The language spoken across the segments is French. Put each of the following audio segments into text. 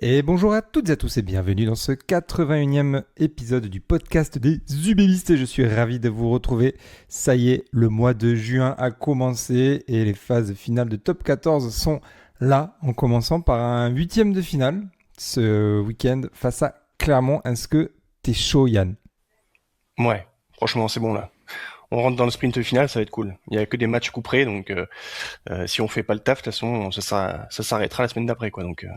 Et bonjour à toutes et à tous et bienvenue dans ce 81e épisode du podcast des Ubélistes. Je suis ravi de vous retrouver. Ça y est, le mois de juin a commencé et les phases finales de top 14 sont là, en commençant par un huitième de finale ce week-end face à Clermont. Est-ce que t'es chaud, Yann? Ouais, franchement, c'est bon là. On rentre dans le sprint final, ça va être cool. Il y a que des matchs couperés, donc si on fait pas le taf, de toute façon, ça s'arrêtera la semaine d'après, quoi. Donc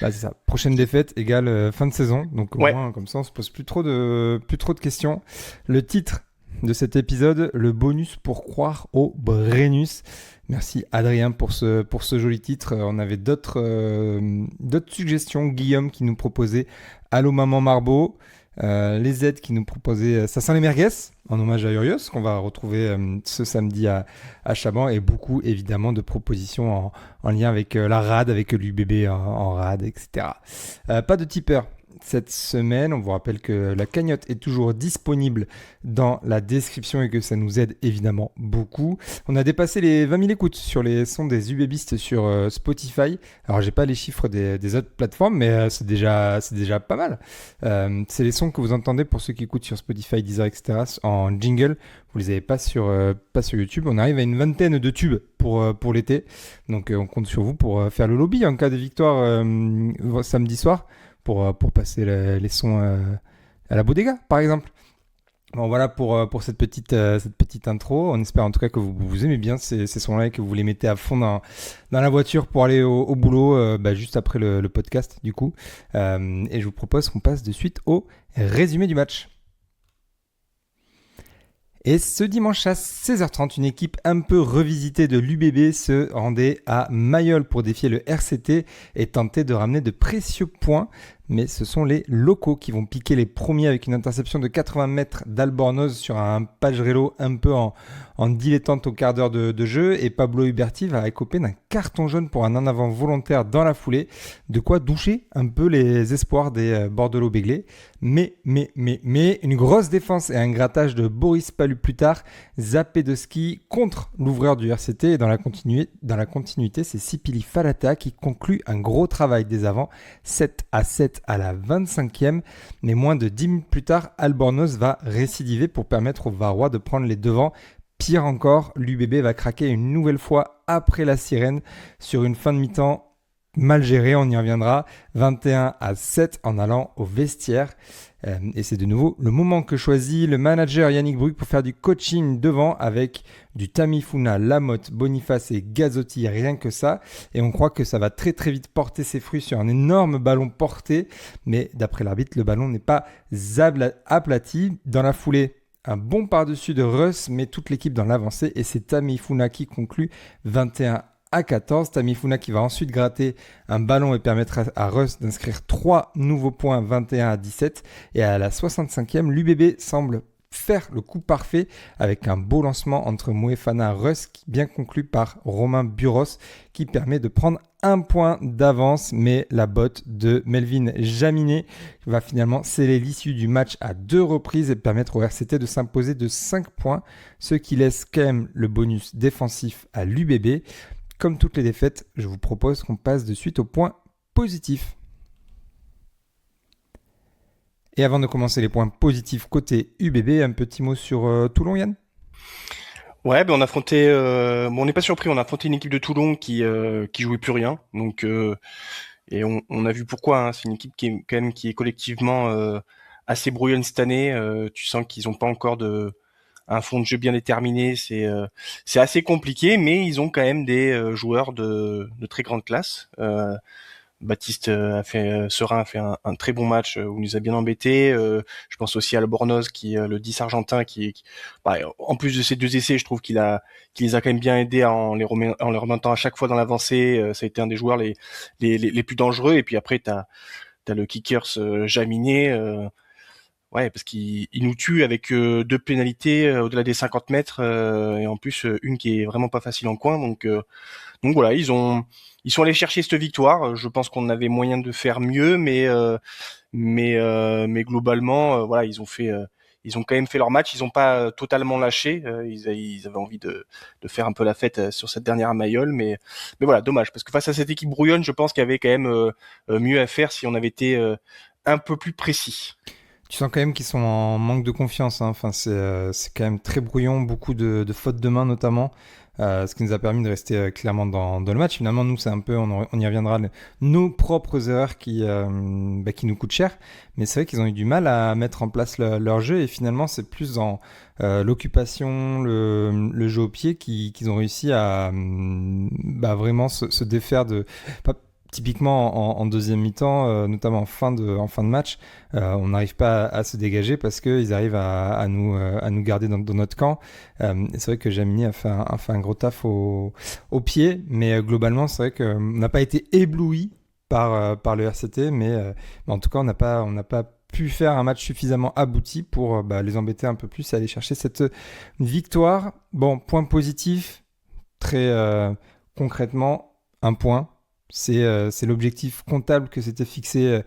Bah, c'est ça. Prochaine défaite égale fin de saison. Donc au ouais, moins, comme ça, on se pose plus trop de questions. Le titre de cet épisode, le bonus pour croire au Brennus. Merci Adrien pour ce joli titre. On avait d'autres suggestions. Guillaume qui nous proposait Allô Maman Marbeau. Les Z qui nous proposaient Ça sent les merguez en hommage à Urios qu'on va retrouver ce samedi à Chaban, et beaucoup évidemment de propositions en lien avec la rade, avec l'UBB en rade, etc. Pas de tipeur cette semaine. On vous rappelle que la cagnotte est toujours disponible dans la description et que ça nous aide évidemment beaucoup. On a dépassé les 20 000 écoutes sur les sons des UBBistes sur Spotify. Alors j'ai pas les chiffres des autres plateformes, mais c'est déjà pas mal. C'est les sons que vous entendez pour ceux qui écoutent sur Spotify, Deezer, etc. en jingle. Vous les avez pas sur YouTube. On arrive à une vingtaine de tubes pour l'été. Donc on compte sur vous pour faire le lobby en cas de victoire samedi soir pour passer les sons à la bodega, par exemple. Bon, voilà pour cette petite intro. On espère en tout cas que vous aimez bien ces sons-là et que vous les mettez à fond dans la voiture pour aller au boulot juste après le podcast, du coup. Et je vous propose qu'on passe de suite au résumé du match. Et ce dimanche à 16h30, une équipe un peu revisitée de l'UBB se rendait à Mayol pour défier le RCT et tenter de ramener de précieux points. Mais ce sont les locaux qui vont piquer les premiers avec une interception de 80 mètres d'Albornoz sur un Pagerello un peu en dilettante au quart d'heure de jeu. Et Pablo Huberti va écoper d'un carton jaune pour un en avant volontaire dans la foulée. De quoi doucher un peu les espoirs des Bordelot-Béglés. Mais, une grosse défense et un grattage de Boris Palu plus tard, zappé de ski contre l'ouvreur du RCT. Et dans la continuité, c'est Sipili Falata qui conclut un gros travail des avants, 7-7 à la 25e. Mais moins de 10 minutes plus tard, Albornoz va récidiver pour permettre aux Varois de prendre les devants. Pire encore, l'UBB va craquer une nouvelle fois après la sirène sur une fin de mi-temps mal gérée, on y reviendra, 21-7 en allant au vestiaire. Et c'est de nouveau le moment que choisit le manager Yannick Bruck pour faire du coaching devant avec du Tamifuna, Lamotte, Boniface et Gazzotti, rien que ça. Et on croit que ça va très très vite porter ses fruits sur un énorme ballon porté. Mais d'après l'arbitre, le ballon n'est pas aplati. Dans la foulée, un bon par-dessus de Russ met toute l'équipe dans l'avancée et c'est Tamifuna qui conclut 21-14. Tamifuna qui va ensuite gratter un ballon et permettre à Russ d'inscrire 3 nouveaux points, 21-17. Et à la 65e, l'UBB semble faire le coup parfait avec un beau lancement entre Moefana et Russ, bien conclu par Romain Buros, qui permet de prendre un point d'avance. Mais la botte de Melvin Jaminet va finalement sceller l'issue du match à 2 reprises et permettre au RCT de s'imposer de 5 points, ce qui laisse quand même le bonus défensif à l'UBB. Comme toutes les défaites, je vous propose qu'on passe de suite au point positif. Et avant de commencer les points positifs côté UBB, un petit mot sur Toulon, Yann? ouais, ben on affrontait, bon, on n'est pas surpris, on a affronté une équipe de Toulon qui jouait plus rien, donc et on a vu pourquoi. Hein, c'est une équipe qui est collectivement assez brouillonne cette année. Tu sens qu'ils ont pas encore un fond de jeu bien déterminé, c'est assez compliqué, mais ils ont quand même des joueurs de très grande classe. Baptiste Serin a fait un très bon match où il nous a bien embêté. Je pense aussi à Albornoz le 10 argentin bah, en plus de ces 2 essais, je trouve qu'il les a quand même bien aidés en les remontant à chaque fois dans l'avancée. Ça a été un des joueurs les plus dangereux. Et puis après t'as le kickers Jaminet. Ouais, parce qu'il nous tue avec 2 pénalités au-delà des 50 mètres et en plus une qui est vraiment pas facile en coin. Donc voilà, ils sont allés chercher cette victoire. Je pense qu'on avait moyen de faire mieux, mais globalement voilà, ils ont quand même fait leur match, ils ont pas totalement lâché, ils avaient envie de faire un peu la fête sur cette dernière à Mayol, mais voilà, dommage, parce que face à cette équipe brouillonne, je pense qu'il y avait quand même mieux à faire si on avait été un peu plus précis. Tu sens quand même qu'ils sont en manque de confiance, hein. Enfin, c'est quand même très brouillon, beaucoup de fautes de main notamment, ce qui nous a permis de rester clairement dans le match. Finalement, nous, c'est un peu, on y reviendra, nos propres erreurs qui nous coûtent cher. Mais c'est vrai qu'ils ont eu du mal à mettre en place leur jeu et finalement, c'est plus dans l'occupation, le jeu au pied qu'ils ont réussi à vraiment se défaire de... Pas, typiquement en deuxième mi-temps, notamment en fin de match, on n'arrive pas à se dégager parce qu'ils arrivent à nous garder dans notre camp. Et c'est vrai que Jamini a fait un gros taf au pied, mais globalement, c'est vrai qu'on n'a pas été ébloui par le RCT, mais en tout cas, on n'a pas pu faire un match suffisamment abouti pour les embêter un peu plus et aller chercher cette victoire. Bon, point positif, très concrètement, un point. C'est l'objectif comptable que s'était fixé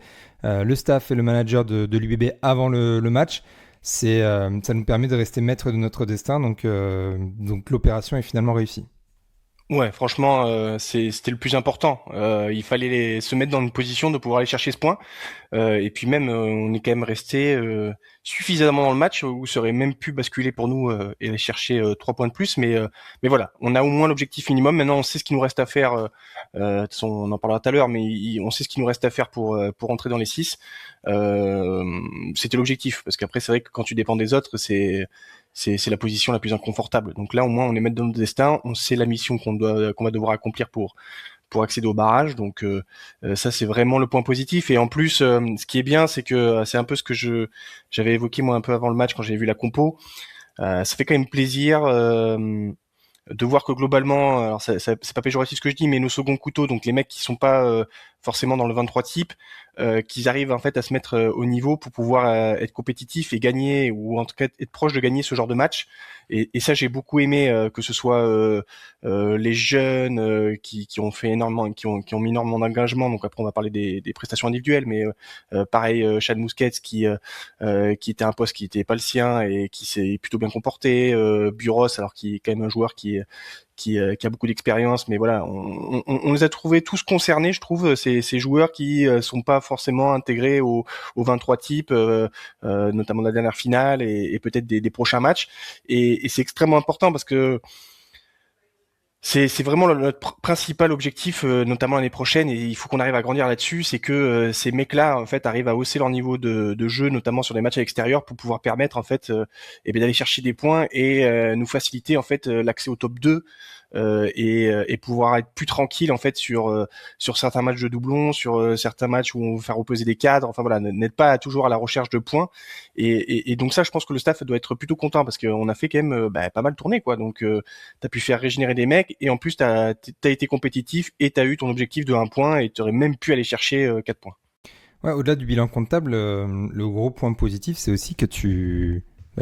le staff et le manager de l'UBB avant le match. Ça nous permet de rester maître de notre destin, donc l'opération est finalement réussie. Ouais, franchement, c'était le plus important. Il fallait se mettre dans une position de pouvoir aller chercher ce point. Et puis même, on est quand même resté suffisamment dans le match où ça aurait même pu basculer pour nous et aller chercher 3 points de plus. Mais voilà, on a au moins l'objectif minimum. Maintenant, on sait ce qu'il nous reste à faire. De toute façon, on en parlera tout à l'heure, mais on sait ce qu'il nous reste à faire pour entrer dans les 6. C'était l'objectif, parce qu'après, c'est vrai que quand tu dépends des autres, c'est la position la plus inconfortable. Donc là, au moins, on est maître de notre destin. On sait la mission qu'on va devoir accomplir pour accéder au barrage. Donc ça, c'est vraiment le point positif. Et en plus, ce qui est bien, c'est que c'est un peu ce que j'avais évoqué moi un peu avant le match quand j'avais vu la compo. Ça fait quand même plaisir de voir que globalement, alors c'est pas péjoratif ce que je dis, mais nos seconds couteaux, donc les mecs qui sont pas forcément dans le 23 type, qu'ils arrivent en fait à se mettre au niveau pour pouvoir être compétitifs et gagner, ou en tout cas être proche de gagner ce genre de match. Et ça, j'ai beaucoup aimé que ce soit les jeunes qui ont fait énormément, qui ont mis énormément d'engagement. Donc après, on va parler des prestations individuelles, mais pareil, Chad Mousquet qui était un poste qui était pas le sien et qui s'est plutôt bien comporté. Buros, alors qui est quand même un joueur qui a beaucoup d'expérience, mais voilà, on les a trouvés tous concernés, je trouve, ces joueurs qui sont pas forcément intégrés au 23 type, notamment de la dernière finale et peut-être des prochains matchs. Et c'est extrêmement important parce que c'est vraiment notre principal objectif, notamment l'année prochaine, et il faut qu'on arrive à grandir là-dessus. C'est que ces mecs-là, en fait, arrivent à hausser leur niveau de jeu, notamment sur les matchs à l'extérieur, pour pouvoir permettre, en fait, d'aller chercher des points et nous faciliter, en fait, l'accès au top 2 et pouvoir être plus tranquille, en fait, sur certains matchs de doublons, sur certains matchs où on veut faire opposer des cadres. Enfin voilà, n'être pas toujours à la recherche de points. Et donc ça, je pense que le staff doit être plutôt content parce qu'on a fait quand même pas mal tourner, quoi. Donc t'as pu faire régénérer des mecs et en plus t'as été compétitif et t'as eu ton objectif de 1 point et t'aurais même pu aller chercher 4 points. Ouais, au-delà du bilan comptable, le gros point positif, c'est aussi que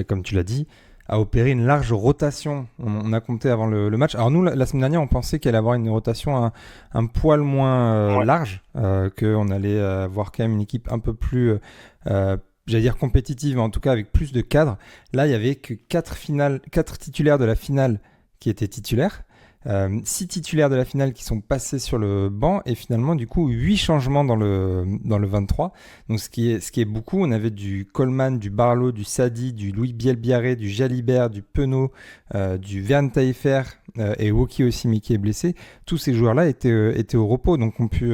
comme tu l'as dit, a opéré une large rotation. On a compté avant le match. Alors nous, la semaine dernière, on pensait qu'elle allait avoir une rotation un poil moins Ouais. large, qu'on allait avoir quand même une équipe un peu plus, j'allais dire compétitive, mais en tout cas avec plus de cadres. Là, il y avait que 4 titulaires de la finale qui étaient titulaires. 6 titulaires de la finale qui sont passés sur le banc et finalement du coup 8 changements dans le 23. Donc ce qui est beaucoup. On avait du Coleman, du Barlow, du Sadi, du Louis Bielbiaré, du Jalibert, du Penaud, du Verne Taillefer et Woki aussi, mais qui est blessé. Tous ces joueurs-là étaient au repos, donc ont pu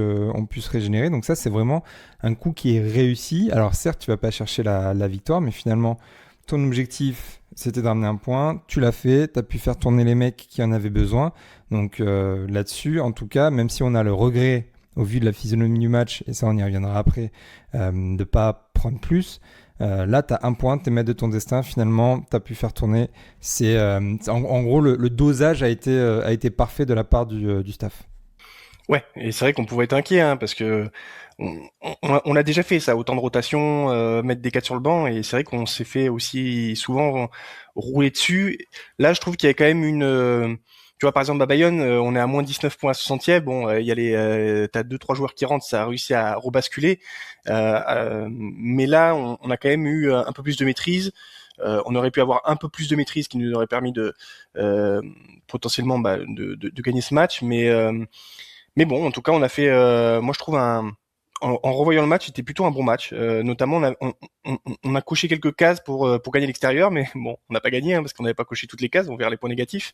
se régénérer. Donc ça, c'est vraiment un coup qui est réussi. Alors certes, tu vas pas chercher la victoire, mais finalement ton objectif, c'était d'amener un point. Tu l'as fait. Tu as pu faire tourner les mecs qui en avaient besoin. Donc là-dessus, en tout cas, même si on a le regret, au vu de la physionomie du match, et ça on y reviendra après, de ne pas prendre plus, là, tu as un point, tu es maître de ton destin. Finalement, tu as pu faire tourner. En gros, le dosage a été parfait de la part du staff. Ouais, et c'est vrai qu'on pouvait être inquiet, hein, parce que on a déjà fait ça, autant de rotation, mettre des 4 sur le banc, et c'est vrai qu'on s'est fait aussi souvent rouler dessus. Là, je trouve qu'il y a quand même tu vois, par exemple, à Bayonne, on est à moins 19 points à 60e. Bon, il y a t'as 2-3 joueurs qui rentrent, ça a réussi à rebasculer. Mais là, on a quand même eu un peu plus de maîtrise. on aurait pu avoir un peu plus de maîtrise qui nous aurait permis de potentiellement de gagner ce match, mais bon, en tout cas, on a fait, moi je trouve en revoyant le match, c'était plutôt un bon match. Notamment, on a coché quelques cases pour gagner l'extérieur, mais bon, on n'a pas gagné parce qu'on n'avait pas coché toutes les cases. On verra les points négatifs,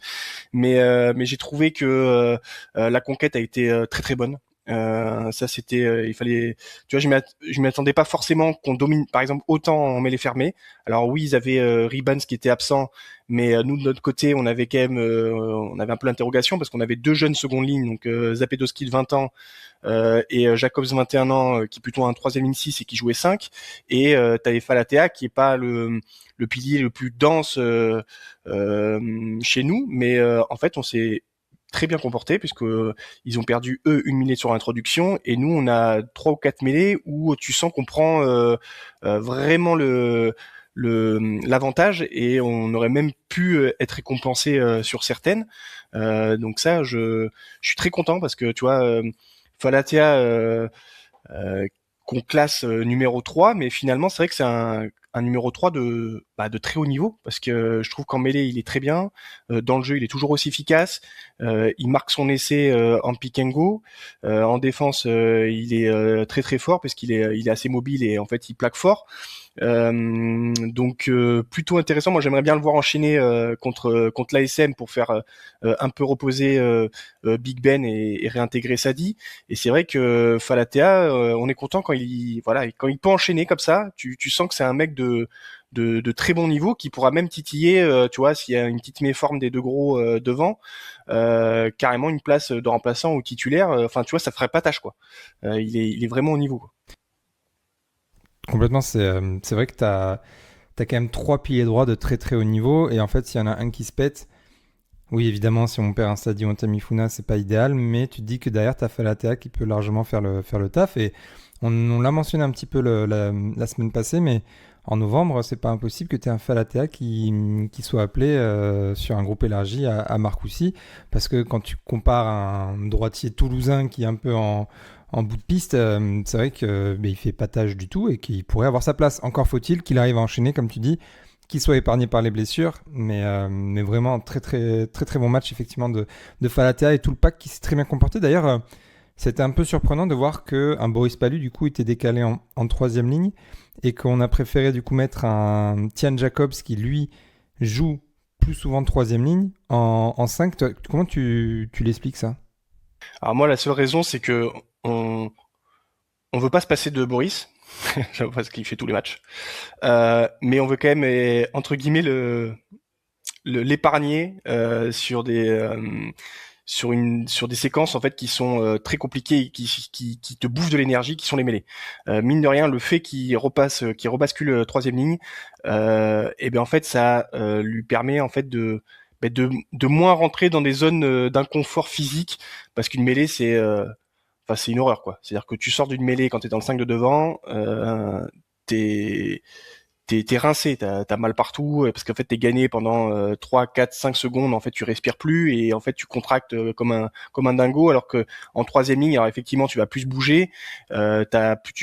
mais j'ai trouvé que la conquête a été très très bonne. Ça c'était, il fallait, tu vois, je m'attendais pas forcément qu'on domine, par exemple, autant en mêlée fermée. Alors oui, ils avaient Ribans qui était absent, mais nous de notre côté, on avait quand même, on avait un peu l'interrogation parce qu'on avait deux jeunes seconde ligne, donc Zapedowski de 20 ans et Jacobs 21 ans, qui est plutôt un troisième ligne 6 et qui jouait 5, et t'avais Falatea qui est pas le pilier le plus dense chez nous, mais en fait on s'est très bien comporté puisque ils ont perdu eux une mêlée sur l'introduction et nous on a 3 ou 4 mêlées où tu sens qu'on prend vraiment l'avantage et on aurait même pu être récompensé sur certaines. Donc ça je suis très content parce que tu vois Falatea euh, qu'on classe numéro 3, mais finalement c'est vrai que c'est un numéro 3 de très haut niveau, parce que je trouve qu'en mêlée il est très bien, dans le jeu il est toujours aussi efficace, il marque son essai en pick and go, en défense il est très très fort parce il est assez mobile et en fait il plaque fort. Donc plutôt intéressant. Moi j'aimerais bien le voir enchaîner contre l'ASM pour faire un peu reposer Big Ben et réintégrer Sadi. Et c'est vrai que Falatea, on est content quand quand il peut enchaîner comme ça. Tu sens que c'est un mec de très bon niveau qui pourra même titiller, tu vois, s'il y a une petite méforme des deux gros devant, carrément une place de remplaçant ou titulaire. Enfin, tu vois, ça ferait pas tâche quoi. Il est vraiment au niveau, quoi. Complètement, c'est vrai que tu as quand même 3 piliers droits de très très haut niveau, et en fait, s'il y en a un qui se pète, oui, évidemment, si on perd un Sadio ou un Tamifuna, c'est pas idéal, mais tu te dis que derrière, tu as Falatea qui peut largement faire le taf, et on l'a mentionné un petit peu la semaine passée, mais en novembre, c'est pas impossible que tu aies un Falatea qui soit appelé sur un groupe élargi à Marcoussis, parce que quand tu compares un droitier toulousain qui est un peu en bout de piste, c'est vrai que il fait pas tâche du tout et qu'il pourrait avoir sa place. Encore faut-il qu'il arrive à enchaîner, comme tu dis, qu'il soit épargné par les blessures, mais vraiment très très très très bon match effectivement de Falatea et tout le pack qui s'est très bien comporté. D'ailleurs, c'était un peu surprenant de voir qu'un Boris Palu du coup était décalé en troisième ligne et qu'on a préféré du coup mettre un Tian Jacobs qui lui joue plus souvent de troisième ligne en 5. Comment tu l'expliques ça? Alors moi, la seule raison, c'est que on veut pas se passer de Boris, parce qu'il fait tous les matchs, mais on veut quand même entre guillemets l'épargner sur des séquences en fait qui sont très compliquées et qui te bouffent de l'énergie, qui sont les mêlées. Mine de rien, le fait qu'il rebascule troisième ligne, et bien en fait ça lui permet en fait de moins rentrer dans des zones d'inconfort physique, parce qu'une mêlée c'est une horreur quoi. C'est-à-dire que tu sors d'une mêlée quand t'es dans le 5 de devant, t'es t'es rincé, t'as mal partout, parce qu'en fait t'es gagné pendant 3, 4, 5 secondes, en fait tu respires plus et en fait tu contractes comme un dingo, alors que en troisième ligne, alors effectivement tu vas plus bouger, tu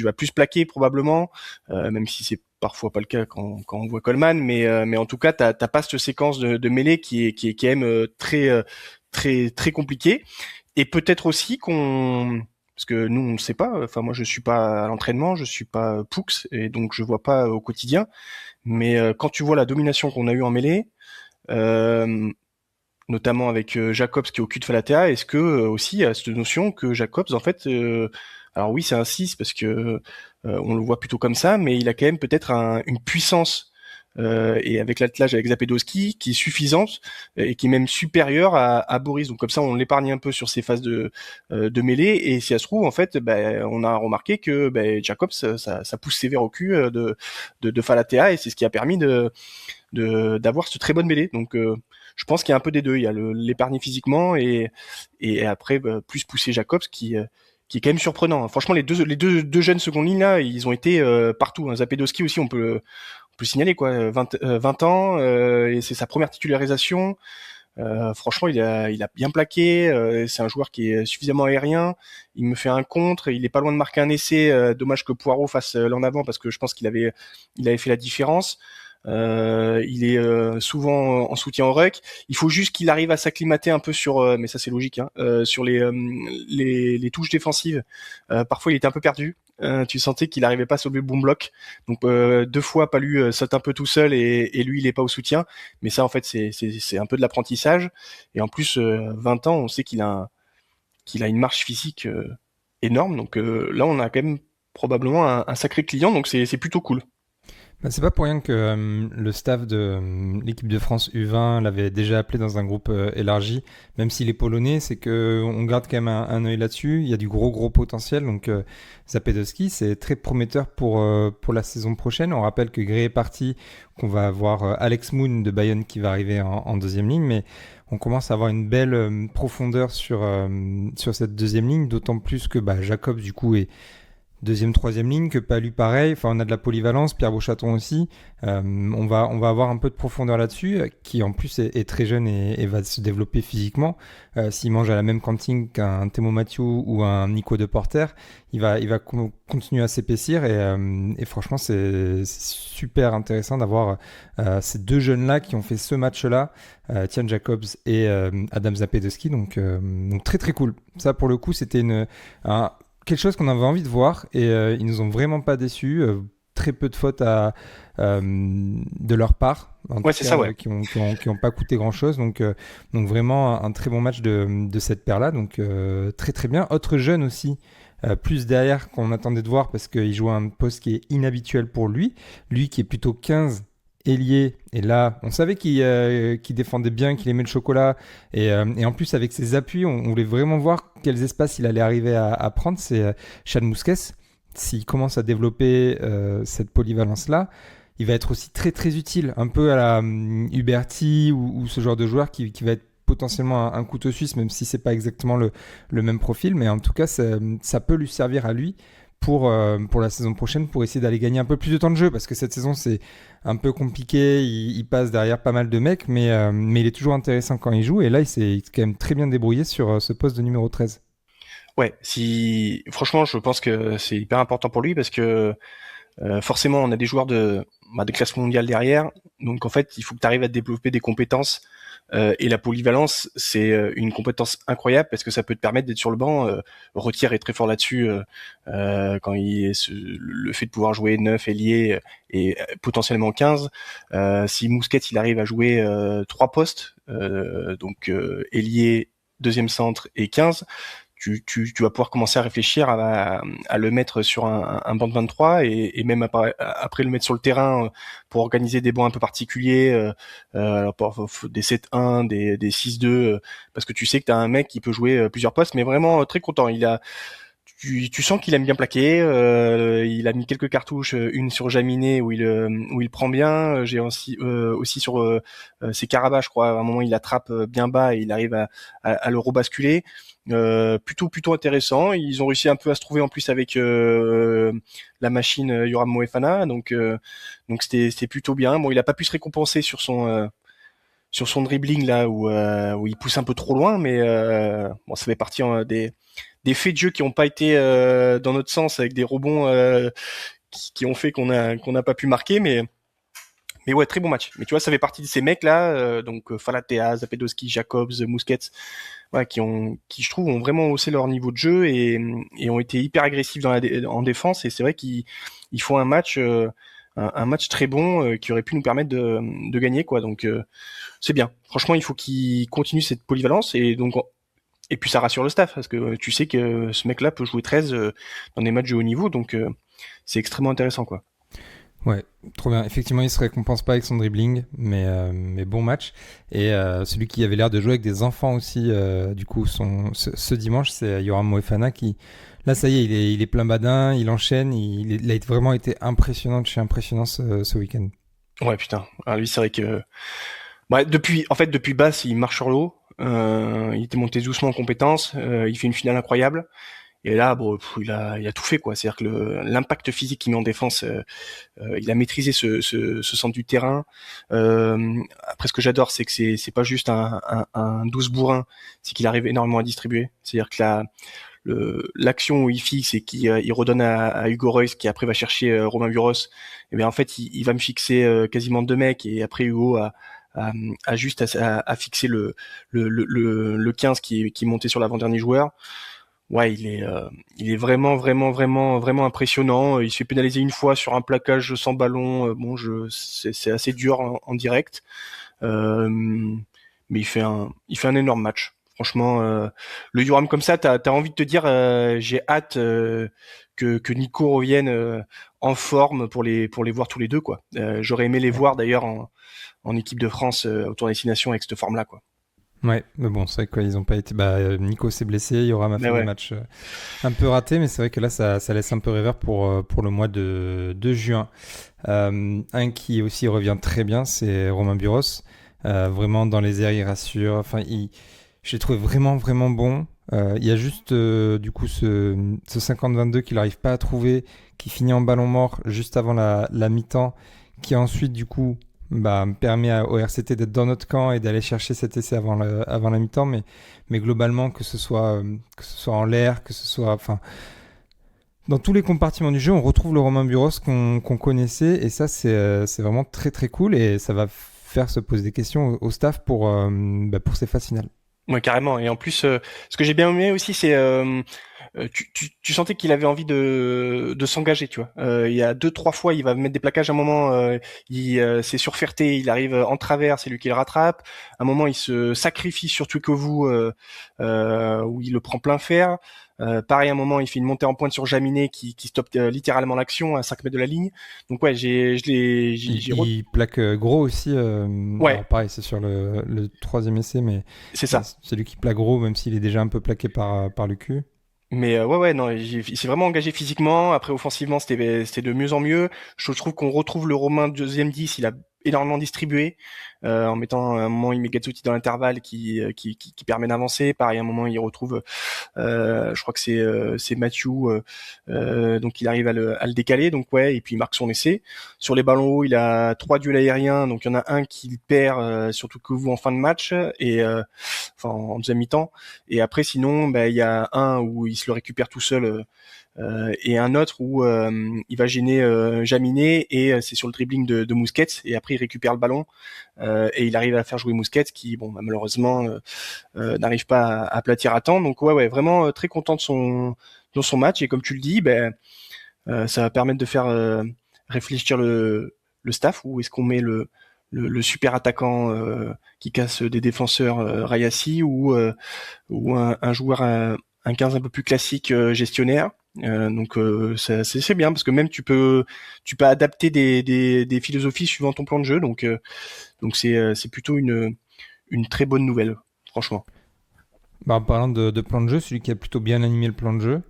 vas plus plaquer probablement, même si c'est parfois pas le cas quand on voit Coleman, mais en tout cas t'as pas cette séquence de mêlée qui est quand même très très compliquée, et peut-être aussi parce que nous on ne sait pas, enfin moi je suis pas à l'entraînement, je suis pas Poux et donc je vois pas au quotidien, mais quand tu vois la domination qu'on a eue en mêlée, euh, notamment avec Jacobs qui est au cul de Falatea, est-ce que aussi il y a cette notion que Jacobs en fait, alors oui c'est un 6 parce que on le voit plutôt comme ça, mais il a quand même peut-être une puissance et avec l'attelage avec Zapedowski qui est suffisante et qui est même supérieure à Boris. Donc comme ça on l'épargne un peu sur ses phases de mêlée, et si ça se trouve en fait on a remarqué que Jacobs ça pousse sévère au cul de Falatea, et c'est ce qui a permis d'avoir cette très bonne mêlée. Donc je pense qu'il y a un peu des deux, il y a l'épargner physiquement et après plus pousser Jacobs qui est quand même surprenant. Franchement, les deux jeunes secondes lignes là, ils ont été partout. Zapedowski aussi, on peut signaler quoi, 20 ans, et c'est sa première titularisation. Franchement, il a bien plaqué. C'est un joueur qui est suffisamment aérien. Il me fait un contre. Il est pas loin de marquer un essai. Dommage que Poirot fasse l'en avant, parce que je pense il avait fait la différence. Il est souvent en soutien au ruck. Il faut juste qu'il arrive à s'acclimater un peu sur, mais ça c'est logique, hein, sur les touches défensives. Parfois il était un peu perdu. Tu sentais qu'il n'arrivait pas à sauver le bon bloc. Donc 2 fois Palu saute un peu tout seul et lui il est pas au soutien. Mais ça en fait c'est un peu de l'apprentissage. Et en plus 20 ans, on sait qu'il a une marche physique énorme. Donc là on a quand même probablement un sacré client. Donc c'est plutôt cool. Bah, c'est pas pour rien que le staff de l'équipe de France U20 l'avait déjà appelé dans un groupe élargi, même s'il est polonais, c'est que on garde quand même un œil là-dessus. Il y a du gros potentiel, donc Zapedowski, c'est très prometteur pour la saison prochaine. On rappelle que Gray est parti, qu'on va avoir Alex Moon de Bayonne qui va arriver en deuxième ligne, mais on commence à avoir une belle profondeur sur cette deuxième ligne, d'autant plus que Jacobs du coup est deuxième, troisième ligne, que Palu pareil. Enfin, on a de la polyvalence, Pierre Beauchaton aussi. On va avoir un peu de profondeur là-dessus, qui en plus est très jeune et va se développer physiquement. S'il mange à la même cantine qu'un Temo Mathieu ou un Nico de Porter, il va continuer à s'épaissir et franchement, c'est super intéressant d'avoir ces deux jeunes-là qui ont fait ce match-là, Tian Jacobs et Adam Zapedowski. Donc très très cool. Ça, pour le coup, c'était quelque chose qu'on avait envie de voir et ils nous ont vraiment pas déçus. Très peu de fautes de leur part, en tout C'est cas, ça, ouais. qui ont pas coûté grand chose. Donc vraiment un très bon match de cette paire-là. Donc très très bien. Autre jeune aussi, plus derrière qu'on attendait de voir parce qu'il joue à un poste qui est inhabituel pour lui. Lui qui est plutôt 15 ailier, et là on savait qu'il défendait bien, qu'il aimait le chocolat, et en plus avec ses appuis on voulait vraiment voir quels espaces il allait arriver à prendre. C'est Chad Mousquet. S'il commence à développer cette polyvalence là, il va être aussi très très utile, un peu à la Huberty ou ce genre de joueur qui va être potentiellement un couteau suisse, même si c'est pas exactement le même profil, mais en tout cas ça peut lui servir à lui pour la saison prochaine, pour essayer d'aller gagner un peu plus de temps de jeu, parce que cette saison c'est un peu compliqué, il passe derrière pas mal de mecs, mais il est toujours intéressant quand il joue, et là il s'est quand même très bien débrouillé sur ce poste de numéro 13. Ouais, si franchement, je pense que c'est hyper important pour lui parce que forcément, on a des joueurs de classe mondiale derrière, donc en fait, il faut que tu arrives à développer des compétences. Et la polyvalence, c'est une compétence incroyable parce que ça peut te permettre d'être sur le banc. Retière est très fort là-dessus quand le fait de pouvoir jouer 9 ailier et potentiellement 15. Si Mousquet il arrive à jouer 3 postes, donc ailier, deuxième centre et 15, tu vas pouvoir commencer à réfléchir à le mettre sur un banc de 23 et même après le mettre sur le terrain pour organiser des bancs un peu particuliers, des 7-1, des 6-2, parce que tu sais que tu as un mec qui peut jouer plusieurs postes, mais vraiment très content. Tu sens qu'il aime bien plaquer. Il a mis quelques cartouches, une sur Jaminet où il prend bien. J'ai aussi sur c'est Karabas, je crois. À un moment, il attrape bien bas et il arrive à le rebasculer. Plutôt intéressant. Ils ont réussi un peu à se trouver en plus avec la machine Yoram Moefana. Donc c'était plutôt bien. Bon, il a pas pu se récompenser sur son dribbling là où il pousse un peu trop loin, mais bon, ça fait partie des faits de jeu qui n'ont pas été dans notre sens avec des rebonds qui ont fait qu'on n'a pas pu marquer, mais ouais, très bon match. Mais tu vois, ça fait partie de ces mecs là, donc Falatea, Zapedowski, Jacobs, Mousquet, ouais, qui je trouve ont vraiment haussé leur niveau de jeu et ont été hyper agressifs en défense. Et c'est vrai qu'ils font un match très bon qui aurait pu nous permettre de gagner, quoi. Donc c'est bien. Franchement, il faut qu'ils continuent cette polyvalence et puis ça rassure le staff parce que tu sais que ce mec-là peut jouer 13 dans des matchs de haut niveau, donc c'est extrêmement intéressant, quoi. Ouais, trop bien. Effectivement, il se récompense pas avec son dribbling, mais bon match. Et celui qui avait l'air de jouer avec des enfants aussi, du coup, ce dimanche, c'est Yoram Moefana qui, là, ça y est, il est plein badin, il enchaîne, il a vraiment été impressionnant de chez impressionnant ce week-end. Ouais, putain. Alors lui, c'est vrai que depuis Basse, il marche sur l'eau. Il était monté doucement en compétences. Il fait une finale incroyable. Et là, bon, il a tout fait, quoi. C'est-à-dire que l'impact physique qu'il met en défense, il a maîtrisé ce centre du terrain. Après, ce que j'adore, c'est que c'est pas juste un 12 bourrin, c'est qu'il arrive énormément à distribuer. C'est-à-dire que l'action où il fixe et qui il redonne à Hugo Reus qui après va chercher Romain Buros, et bien en fait il va me fixer quasiment 2 mecs et après Hugo a juste à fixer le 15 qui est monté sur l'avant-dernier joueur. Ouais, il est vraiment, vraiment, vraiment, vraiment impressionnant. Il se fait pénaliser une fois sur un plaquage sans ballon. Bon, c'est assez dur en direct. Euh, mais il fait un énorme match. Franchement, le Thuram comme ça, t'as envie de te dire, j'ai hâte que Nico revienne en forme pour les voir tous les deux, quoi. J'aurais aimé les voir d'ailleurs en équipe de France au Tour Destination avec cette forme-là, quoi. Ouais, mais bon, c'est vrai qu'ils ont pas été. Nico s'est blessé, Yoram a fait des matchs un peu ratés, mais c'est vrai que là, ça laisse un peu rêveur pour le mois de juin. Un qui aussi revient très bien, c'est Romain Buros. Vraiment dans les airs, il rassure. Enfin, je l'ai trouvé vraiment, vraiment bon. Il y a juste du coup ce 50-22 qu'il n'arrive pas à trouver, qui finit en ballon mort juste avant la mi-temps, qui ensuite du coup permet au RCT d'être dans notre camp et d'aller chercher cet essai avant la mi-temps, mais globalement que ce soit en l'air, que ce soit dans tous les compartiments du jeu, on retrouve le Romain Buros qu'on connaissait, et ça c'est vraiment très très cool, et ça va faire se poser des questions au staff pour ces phases finales. Ouais, carrément. Et en plus, ce que j'ai bien aimé aussi, c'est tu sentais qu'il avait envie de s'engager, tu vois. Il y a 2-3 fois, il va mettre des plaquages. À un moment, c'est sur Ferté, il arrive en travers, c'est lui qui le rattrape. À un moment, il se sacrifie sur Tuikovu, où il le prend plein fer. Pareil, à un moment, il fait une montée en pointe sur Jaminet qui stoppe littéralement l'action à 5 mètres de la ligne. Donc ouais, il plaque gros aussi. Ouais. Alors pareil, c'est sur le troisième essai, mais c'est ça. C'est lui qui plaque gros, même s'il est déjà un peu plaqué par le cul. Mais ouais, non, il s'est vraiment engagé physiquement. Après, offensivement, c'était de mieux en mieux. Je trouve qu'on retrouve le Romain deuxième 10. Il a énormément distribué en mettant à un moment Imegazzuti dans l'intervalle qui permet d'avancer. Pareil, à un moment, il retrouve, je crois que c'est Mathieu, donc il arrive à le décaler. Donc ouais, et puis il marque son essai. Sur les ballons hauts, il a 3 duels aériens. Donc il y en a un qu'il perd, surtout que vous en fin de match et enfin en deuxième mi-temps. Et après, sinon, il y a un où il se le récupère tout seul. Et un autre où il va gêner Jaminet et c'est sur le dribbling de Mousquet et après il récupère le ballon et il arrive à faire jouer Mousquet qui malheureusement n'arrive pas à aplatir à temps. Donc ouais vraiment très content de son match, et comme tu le dis, ça va permettre de faire réfléchir le staff. Où est-ce qu'on met le super attaquant qui casse des défenseurs, Rayassi, ou un joueur, un 15 un peu plus classique, gestionnaire. Donc c'est bien parce que même tu peux adapter des philosophies suivant ton plan de jeu. Donc c'est plutôt une très bonne nouvelle, franchement. En parlant de plan de jeu, celui qui a plutôt bien animé le plan de jeu,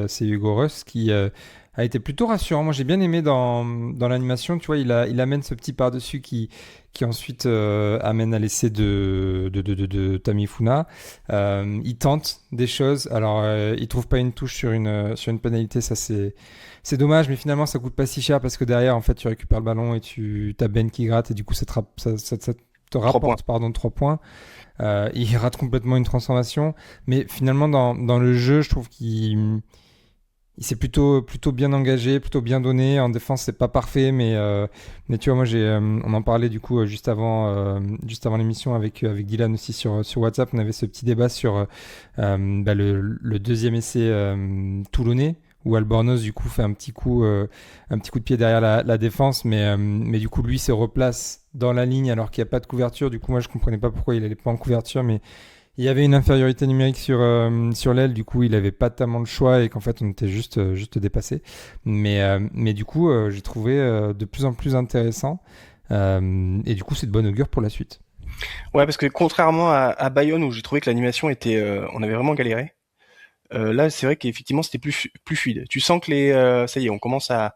c'est Hugo Reus qui a été plutôt rassurant. Moi, j'ai bien aimé dans l'animation. Tu vois, il amène ce petit par-dessus qui ensuite amène à l'essai de Tamifuna. Il tente des choses. Alors, il trouve pas une touche sur une pénalité. Ça, c'est dommage, mais finalement, ça coûte pas si cher parce que derrière, en fait, tu récupères le ballon et t'as Ben qui gratte et du coup, ça te rapporte 3 points. Il rate complètement une transformation, mais finalement dans le jeu, je trouve qu'il s'est plutôt bien engagé, plutôt bien donné. En défense, c'est pas parfait, mais tu vois, moi on en parlait du coup juste avant l'émission avec Dylan aussi sur WhatsApp. On avait ce petit débat sur le deuxième essai toulonnais, où Albornoz du coup fait un petit coup de pied derrière la défense, mais du coup lui se replace dans la ligne alors qu'il n'y a pas de couverture. Du coup moi je comprenais pas pourquoi il allait pas en couverture, mais il y avait une infériorité numérique sur l'aile, du coup il avait pas tellement le choix et qu'en fait on était juste dépassé. Mais du coup j'ai trouvé de plus en plus intéressant, et du coup c'est de bonne augure pour la suite. Ouais, parce que contrairement à Bayonne où j'ai trouvé que l'animation était, on avait vraiment galéré. Là, c'est vrai qu'effectivement, c'était plus fluide. Tu sens que ça y est, on commence à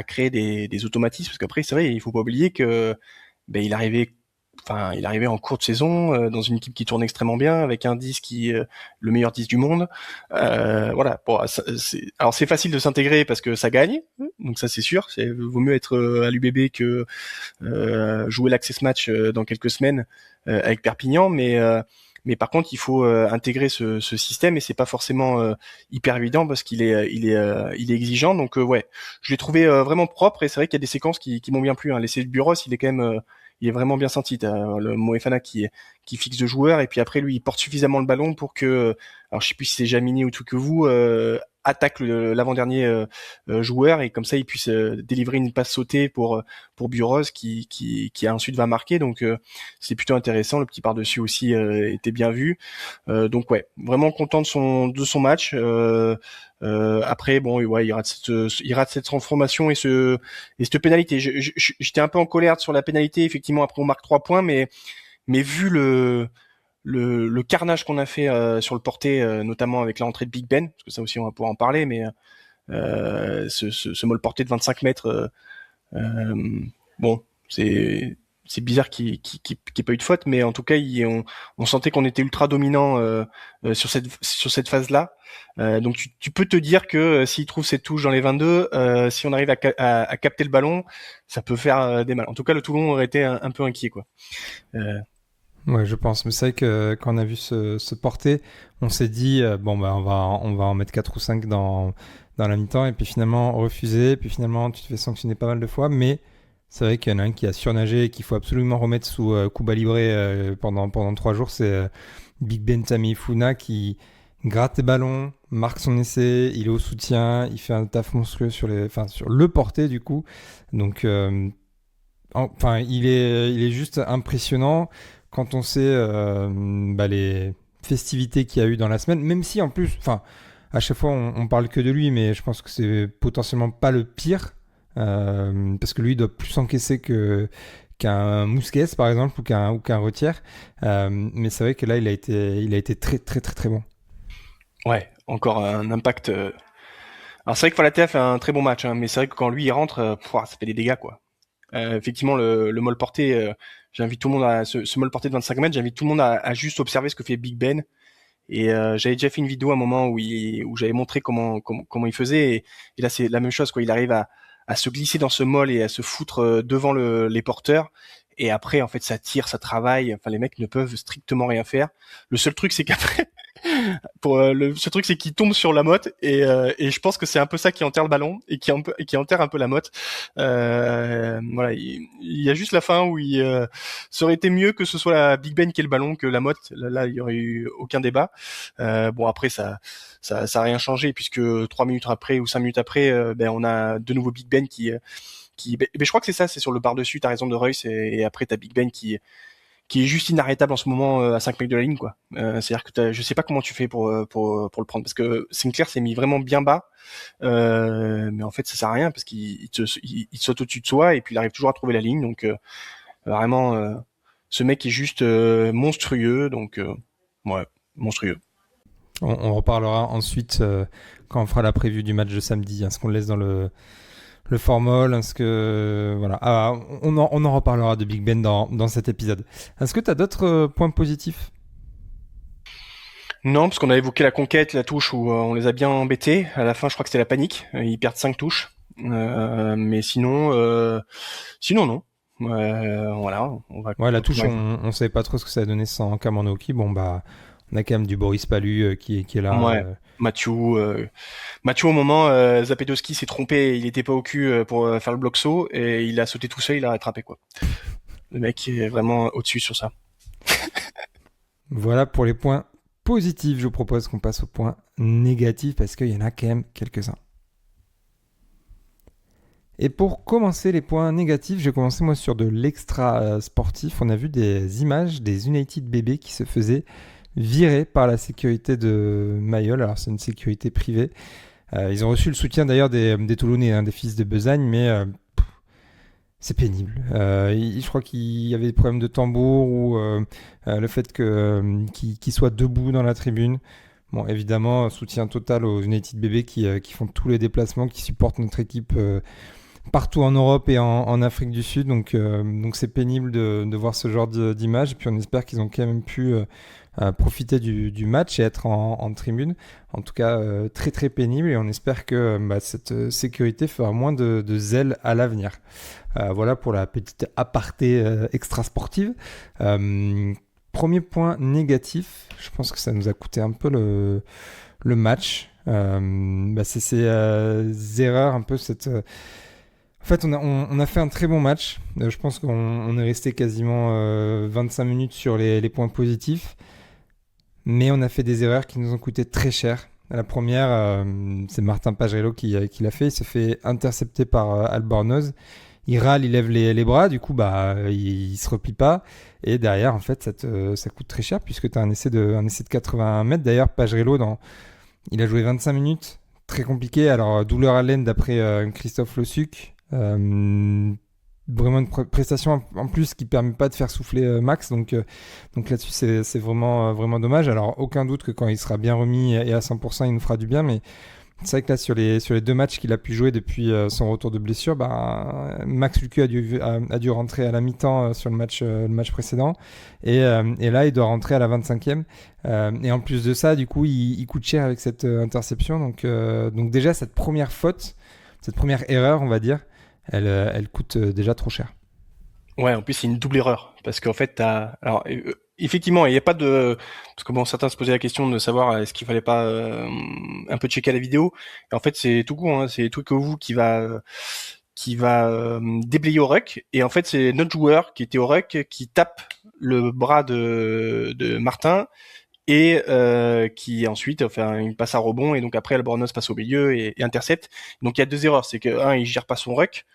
créer des automatismes, parce qu'après, c'est vrai, il faut pas oublier que il arrivait en cours de saison dans une équipe qui tourne extrêmement bien, avec un 10 qui le meilleur 10 du monde. Voilà. Bon, alors c'est facile de s'intégrer parce que ça gagne, donc ça c'est sûr. Vaut mieux être à l'UBB que jouer l'Access Match dans quelques semaines avec Perpignan, mais Mais par contre, il faut intégrer ce système et c'est pas forcément hyper évident parce qu'il est exigeant. Donc ouais, je l'ai trouvé vraiment propre et c'est vrai qu'il y a des séquences qui m'ont bien plu. Hein. L'essai de Buros, il est quand même il est vraiment bien senti. T'as le Moefana qui fixe le joueur et puis après lui il porte suffisamment le ballon pour que alors je sais plus si c'est Jamini ou tout que vous attaque l'avant-dernier joueur et comme ça il puisse délivrer une passe sautée pour Buros qui ensuite va marquer. Donc c'est plutôt intéressant. Le petit par-dessus aussi était bien vu. Donc ouais, vraiment content de son match. Après bon ouais, il rate cette transformation et cette pénalité. J'étais un peu en colère sur la pénalité. Effectivement après on marque 3 points, mais vu le carnage qu'on a fait sur le porté, notamment avec la rentrée de Big Ben, parce que ça aussi on va pouvoir en parler, mais ce molle porté de 25 mètres, bon, c'est bizarre qu'il n'y ait pas eu de faute, mais en tout cas, on sentait qu'on était ultra dominant sur cette phase-là. Donc tu peux te dire que s'il trouve cette touche dans les 22, si on arrive à capter le ballon, ça peut faire des mal. En tout cas, le Toulon aurait été un peu inquiet, quoi. Ouais, je pense. Mais c'est vrai que quand on a vu se porter, on s'est dit, bon, bah, on va en mettre 4 ou 5 dans la mi-temps, et puis finalement refuser, puis finalement tu te fais sanctionner pas mal de fois, mais c'est vrai qu'il y en a un qui a surnagé et qu'il faut absolument remettre sous Cuba Libre pendant 3 jours, c'est Big Ben Tamifuna qui gratte les ballons, marque son essai, il est au soutien, il fait un taf monstrueux sur le porté du coup. Donc, enfin, il est juste impressionnant quand on sait les festivités qu'il y a eu dans la semaine, même si en plus, enfin, à chaque fois on parle que de lui, mais je pense que c'est potentiellement pas le pire, parce que lui il doit plus encaisser qu'un Mousquet par exemple ou qu'un Retière, mais c'est vrai que là il a été très très très très bon. Ouais, encore un impact. Alors c'est vrai que Falatea fait un très bon match, hein, mais c'est vrai que quand lui il rentre, ça fait des dégâts, quoi. Effectivement, le molle porté, j'invite tout le monde à ce molle porté de 25 mètres, j'invite tout le monde à juste observer ce que fait Big Ben. Et j'avais déjà fait une vidéo à un moment où j'avais montré comment il faisait. Et là, c'est la même chose, quoi. Il arrive à se glisser dans ce molle et à se foutre devant les porteurs. Et après, en fait, ça tire, ça travaille. Enfin, les mecs ne peuvent strictement rien faire. Le seul truc, c'est qu'après, ce truc, c'est qu'il tombe sur la motte et je pense que c'est un peu ça qui enterre le ballon et qui enterre un peu la motte. Voilà, il y a juste la fin où ça aurait été mieux que ce soit la Big Ben qui ait le ballon que la motte. Là, il y aurait eu aucun débat. Bon, après, ça a rien changé puisque 3 minutes après ou 5 minutes après, on a de nouveau Big Ben mais je crois que c'est ça, c'est sur le par-dessus, t'as raison de Royce, et après t'as Big Ben qui est juste inarrêtable en ce moment à 5 mètres de la ligne, quoi. C'est-à-dire que je sais pas comment tu fais pour le prendre, parce que Sinclair s'est mis vraiment bien bas, mais en fait ça sert à rien parce qu'il saute au-dessus de soi et puis il arrive toujours à trouver la ligne, donc vraiment ce mec est juste monstrueux, donc ouais, monstrueux. On reparlera ensuite quand on fera la preview du match de samedi, hein, ce qu'on laisse dans le formol, est-ce que voilà, on en reparlera de Big Ben dans cet épisode. Est-ce que tu as d'autres points positifs? Non, parce qu'on a évoqué la conquête, la touche où on les a bien embêtés. À la fin, je crois que c'était la panique. Ils perdent 5 touches. Mais sinon non. Voilà, on va Ouais, la touche, continuer. on savait pas trop ce que ça a donné sans Kamanoki. Bon, bah, on a quand même du Boris Palu qui est là. Ouais, Mathieu au moment, Zapedowski s'est trompé, il était pas au cul pour faire le bloc saut et il a sauté tout seul, il a rattrapé, quoi. Le mec est vraiment au-dessus sur ça. Voilà pour les points positifs. Je vous propose qu'on passe aux points négatifs parce qu'il y en a quand même quelques-uns. Et pour commencer les points négatifs, je vais commencer moi sur de l'extra sportif. On a vu des images des United bébés qui se faisaient virer par la sécurité de Mayol. Alors c'est une sécurité privée. Ils ont reçu le soutien d'ailleurs des Toulonnais, hein, des fils de Besagne, mais c'est pénible. Je crois qu'il y avait des problèmes de tambour ou le fait qu'ils soient debout dans la tribune. Bon, évidemment, soutien total aux United bébés qui font tous les déplacements, qui supportent notre équipe partout en Europe et en Afrique du Sud. Donc c'est pénible de voir ce genre d'image. Et puis on espère qu'ils ont quand même pu profiter du match et être en tribune. En tout cas, très très pénible. Et on espère que cette sécurité fera moins de zèle à l'avenir. Voilà pour la petite aparté extra sportive. premier point négatif, je pense que ça nous a coûté un peu le match. C'est ces erreurs, un peu cette. En fait, on a fait un très bon match. Je pense qu'on est resté quasiment 25 minutes sur les points positifs. Mais on a fait des erreurs qui nous ont coûté très cher. La première, c'est Martin Pagerello qui l'a fait. Il se fait intercepter par Albornoz. Il râle, il lève les bras. Du coup, il se replie pas. Et derrière, en fait, ça coûte très cher puisque tu as un essai de 81 mètres. D'ailleurs, Pagerello, il a joué 25 minutes. Très compliqué. Alors, douleur à l'aine d'après Christophe Lossuc. Vraiment une prestation en plus qui permet pas de faire souffler Max, donc là-dessus c'est vraiment dommage. Alors aucun doute que quand il sera bien remis et à 100% il nous fera du bien, mais c'est vrai que là sur les deux matchs qu'il a pu jouer depuis son retour de blessure, Max Lucu a dû rentrer à la mi-temps sur le match précédent, et là il doit rentrer à la 25e, et en plus de ça du coup il coûte cher avec cette interception, donc déjà cette première faute, cette première erreur on va dire, elle coûte déjà trop cher. Ouais, en plus c'est une double erreur parce qu'en fait alors effectivement il n'y a pas de parce que bon certains se posaient la question de savoir est-ce qu'il fallait pas un peu checker la vidéo, et en fait c'est tout court, hein, c'est Twikovu qui va déblayer au ruck, et en fait c'est notre joueur qui était au ruck qui tape le bras de Martin, et qui ensuite fait une passe à rebond, et donc après Albornoz passe au milieu et intercepte. Donc il y a deux erreurs, c'est que un, il gère pas son ruck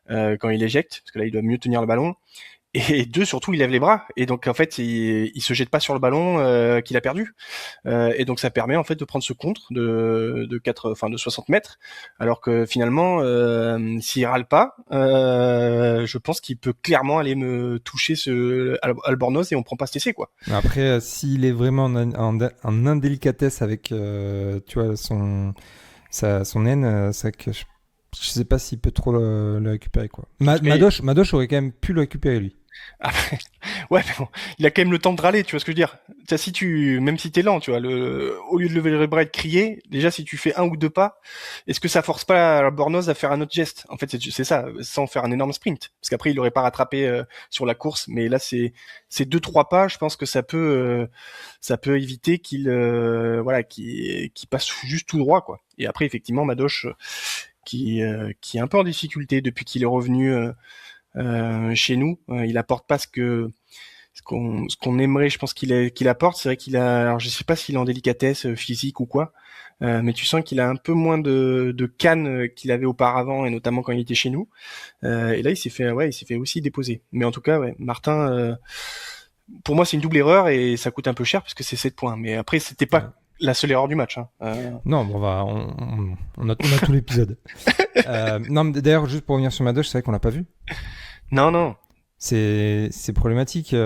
quand il éjecte, parce que là il doit mieux tenir le ballon, et deux, surtout il lève les bras, et donc en fait il se jette pas sur le ballon qu'il a perdu, et donc ça permet en fait de prendre ce contre de 60 mètres, alors que finalement s'il râle pas, je pense qu'il peut clairement aller me toucher ce Albornoz et on prend pas cet essai, quoi. Après, s'il est vraiment en indélicatesse avec tu vois, son haine, c'est que je sais pas s'il peut trop le récupérer, quoi. Madoche aurait quand même pu le récupérer, lui. Après, ouais, mais bon, il a quand même le temps de râler, tu vois ce que je veux dire. Si même si t'es lent, tu vois, au lieu de lever le bras et de crier, déjà si tu fais un ou deux pas, est-ce que ça force pas Albornoz à faire un autre geste? En fait, c'est ça, sans faire un énorme sprint, parce qu'après il aurait pas rattrapé sur la course, mais là c'est deux trois pas, je pense que ça peut éviter qu'il passe juste tout droit, quoi. Et après effectivement Madoche qui est un peu en difficulté depuis qu'il est revenu. Chez nous, il apporte pas ce qu'on aimerait, je pense qu'il apporte. C'est vrai alors je sais pas s'il est en délicatesse physique ou quoi, mais tu sens qu'il a un peu moins de canne qu'il avait auparavant, et notamment quand il était chez nous. Et là il s'est fait aussi déposer. Mais en tout cas, ouais, Martin, pour moi c'est une double erreur et ça coûte un peu cher parce que c'est 7 points. Mais après c'était Ouais. pas la seule erreur du match, hein. Non, on a tout l'épisode. Non, mais d'ailleurs, juste pour revenir sur Madoche, c'est vrai qu'on l'a pas vu. Non, non. C'est problématique.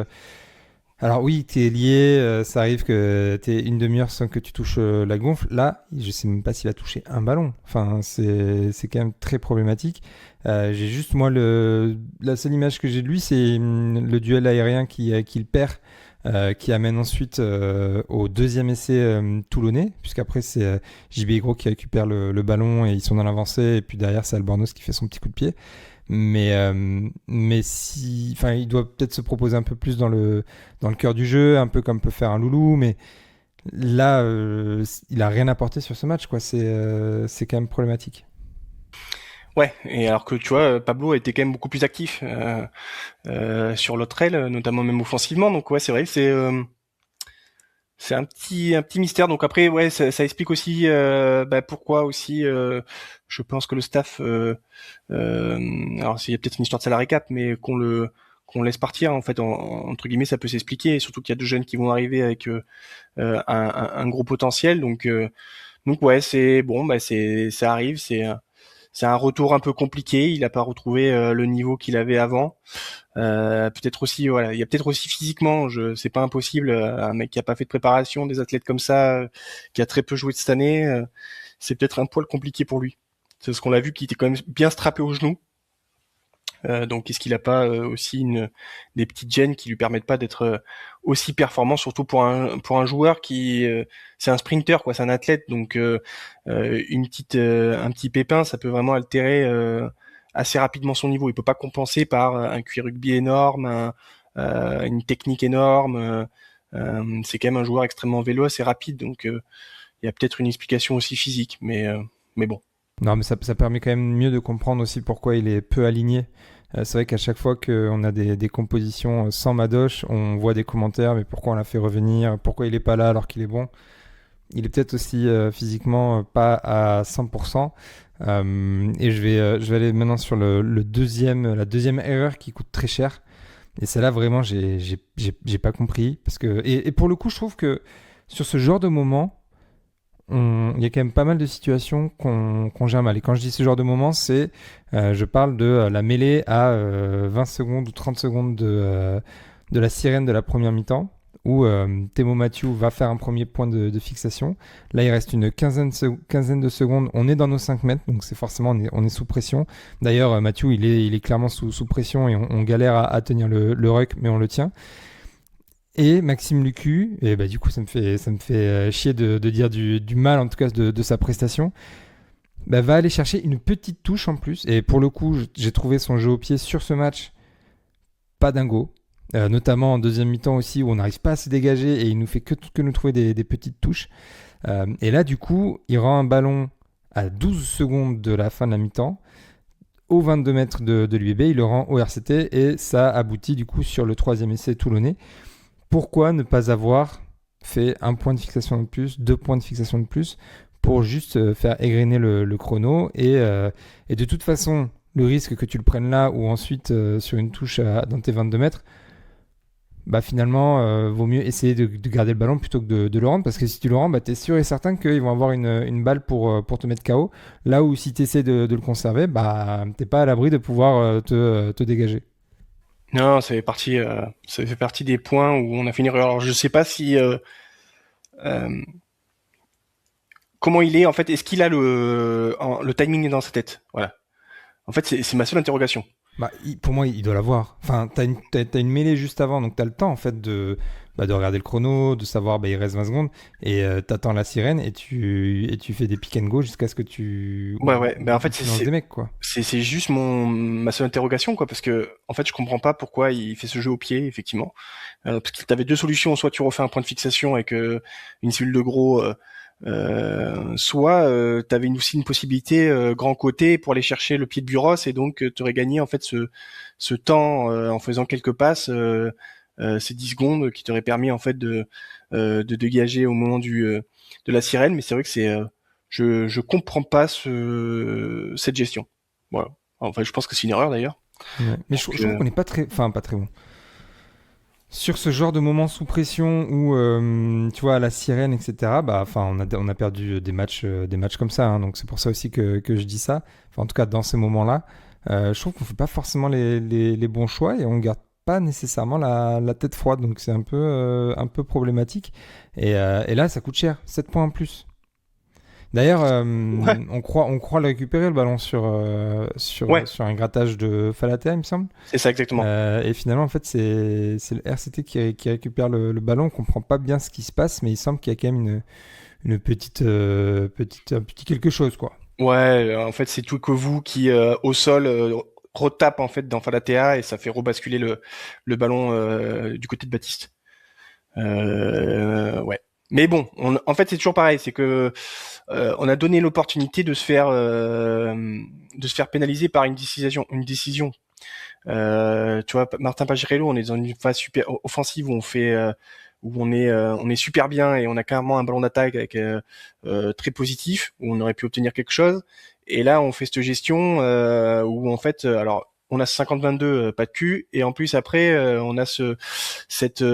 Alors oui, t'es lié, ça arrive que t'es une demi-heure sans que tu touches la gonfle. Là, je sais même pas s'il a touché un ballon. Enfin, c'est quand même très problématique. J'ai juste, moi, la seule image que j'ai de lui, c'est le duel aérien qu'il perd, qui amène ensuite au deuxième essai toulonnais, puisqu'après c'est JB Gros qui récupère le ballon et ils sont dans l'avancée, et puis derrière c'est Albornoz qui fait son petit coup de pied. Mais enfin, il doit peut-être se proposer un peu plus dans le cœur du jeu, un peu comme peut faire un Loulou, mais là, il a rien apporté sur ce match, quoi. C'est quand même problématique. Ouais, et alors que tu vois, Pablo a été quand même beaucoup plus actif sur l'autre aile, notamment même offensivement. Donc ouais, c'est vrai, c'est un petit mystère. Donc après, ouais, ça explique aussi pourquoi aussi. Je pense que le staff, alors il y a peut-être une histoire de salarié cap, mais qu'on laisse partir en fait, entre guillemets, ça peut s'expliquer. Et surtout qu'il y a deux jeunes qui vont arriver avec un gros potentiel. Donc ouais, c'est bon, ça arrive, c'est un retour un peu compliqué. Il n'a pas retrouvé le niveau qu'il avait avant. Peut-être aussi, voilà, il y a peut-être aussi physiquement, c'est pas impossible. Un mec qui a pas fait de préparation, des athlètes comme ça, qui a très peu joué cette année, c'est peut-être un poil compliqué pour lui. C'est ce qu'on l'a vu, qu'il était quand même bien strappé au genou. Donc, est-ce qu'il a pas aussi des petites gènes qui lui permettent pas d'être aussi performant, surtout pour un joueur qui c'est un sprinter, quoi, c'est un athlète, donc un petit pépin, ça peut vraiment altérer assez rapidement son niveau. Il peut pas compenser par un cuir rugby énorme, une technique énorme. C'est quand même un joueur extrêmement véloce et rapide, donc il y a peut-être une explication aussi physique, mais bon. Non, mais ça permet quand même mieux de comprendre aussi pourquoi il est peu aligné. C'est vrai qu'à chaque fois qu'on a des compositions sans Madoche, on voit des commentaires, mais pourquoi on l'a fait revenir, pourquoi il est pas là alors qu'il est bon. Il est peut-être aussi physiquement pas à 100%. Et je vais aller maintenant sur la deuxième erreur qui coûte très cher. Et celle-là, vraiment, j'ai pas compris. Et pour le coup, je trouve que sur ce genre de moment, il y a quand même pas mal de situations qu'on gère mal. Et quand je dis ce genre de moment, je parle de la mêlée à 20 secondes ou 30 secondes de la sirène de la première mi-temps, où Temo Mathieu va faire un premier point de fixation. Là, il reste une quinzaine de secondes. On est dans nos 5 mètres, donc c'est forcément, on est sous pression. D'ailleurs, Mathieu, il est clairement sous pression et on galère à tenir le ruck, mais on le tient. Et Maxime Lucu, et bah du coup ça me fait chier de dire du mal en tout cas de sa prestation, bah, va aller chercher une petite touche en plus. Et pour le coup, j'ai trouvé son jeu au pied sur ce match pas dingo. Notamment en deuxième mi-temps aussi où on n'arrive pas à se dégager et il nous fait que nous trouver des petites touches. Et là du coup, il rend un ballon à 12 secondes de la fin de la mi-temps au 22 mètres de l'UBB, il le rend au RCT et ça aboutit du coup sur le troisième essai toulonnais. Pourquoi ne pas avoir fait un point de fixation de plus, 2 points de fixation de plus, pour juste faire égrener le chrono et de toute façon, le risque que tu le prennes là ou ensuite sur une touche dans tes 22 mètres, bah finalement, vaut mieux essayer de garder le ballon plutôt que de le rendre, parce que si tu le rends, bah, tu es sûr et certain qu'ils vont avoir une balle pour te mettre KO, là où si tu essaies de le conserver, bah, tu n'es pas à l'abri de pouvoir te dégager. Non, ça fait partie des points où on a fait une erreur. Alors, je sais pas si euh, comment il est en fait. Est-ce qu'il a le timing dans sa tête? Voilà. En fait, c'est ma seule interrogation. Bah, pour moi, il doit l'avoir. Enfin, t'as une mêlée juste avant, donc t'as le temps en fait de regarder le chrono, de savoir bah, il reste 20 secondes, et t'attends la sirène et tu fais des pick and go jusqu'à ce que Ouais, ouais. Ben en où fait, tu lances des mecs, quoi. c'est juste ma seule interrogation, quoi, parce que en fait, je comprends pas pourquoi il fait ce jeu au pied, effectivement. Parce que t'avais deux solutions, soit tu refais un point de fixation avec une cellule de gros, soit t'avais aussi une possibilité grand côté pour aller chercher le pied de Buros et donc t'aurais gagné en fait ce temps en faisant quelques passes, ces 10 secondes qui t'auraient permis en fait de dégager au moment de la sirène. Mais c'est vrai que je comprends pas cette gestion. Voilà. Enfin, je pense que c'est une erreur d'ailleurs. Ouais. Mais je Donc, trouve qu'on n'est pas très bon. Sur ce genre de moment sous pression où, tu vois, à la sirène, etc., bah, on a perdu des matchs comme ça, hein, donc c'est pour ça aussi que je dis ça. Enfin, en tout cas, dans ces moments-là, je trouve qu'on fait pas forcément les bons choix et on garde pas nécessairement la tête froide, donc c'est un peu problématique. Et là, ça coûte cher, 7 points en plus. D'ailleurs, ouais, on croit le récupérer le ballon ouais, sur un grattage de Falatea, il me semble. c'est ça exactement. Et finalement, en fait, c'est le RCT qui récupère le ballon. On comprend pas bien ce qui se passe, mais il semble qu'il y a quand même une un petit quelque chose, quoi. Ouais, en fait, c'est tout que vous qui au sol retape en fait dans Falatea et ça fait rebasculer le ballon du côté de Baptiste. Ouais. Mais bon, en fait, c'est toujours pareil, c'est que on a donné l'opportunité de se faire pénaliser par une décision. Tu vois, Martin Pajirello, on est dans une phase super offensive où on est super bien et on a clairement un ballon d'attaque avec très positif où on aurait pu obtenir quelque chose. Et là, on fait cette gestion où en fait, alors on a 50-22 pas de cul et en plus après on a cette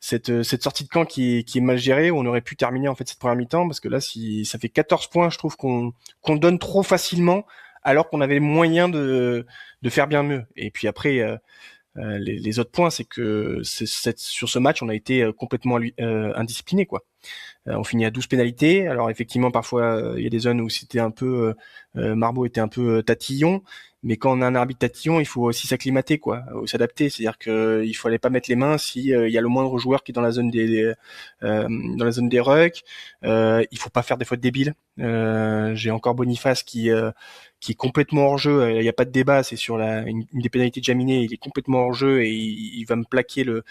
cette sortie de camp qui est mal gérée où on aurait pu terminer en fait cette première mi-temps parce que là si ça fait 14 points, je trouve qu'on donne trop facilement alors qu'on avait les moyens de faire bien mieux. Et puis après les autres points, c'est que sur ce match, on a été complètement indiscipliné, quoi. On finit à 12 pénalités. Alors effectivement, parfois, il y a des zones où c'était un peu Marbeau était un peu tatillon, mais quand on a un arbitre tatillon, il faut aussi s'acclimater, quoi, ou s'adapter. C'est-à-dire que il fallait pas mettre les mains si il y a le moindre joueur qui est dans la zone des rucks. Il faut pas faire des fautes débiles. J'ai encore Boniface qui est complètement hors jeu. Il n'y a pas de débat. C'est sur une des pénalités de Jaminet. Il est complètement hors jeu et il va me plaquer le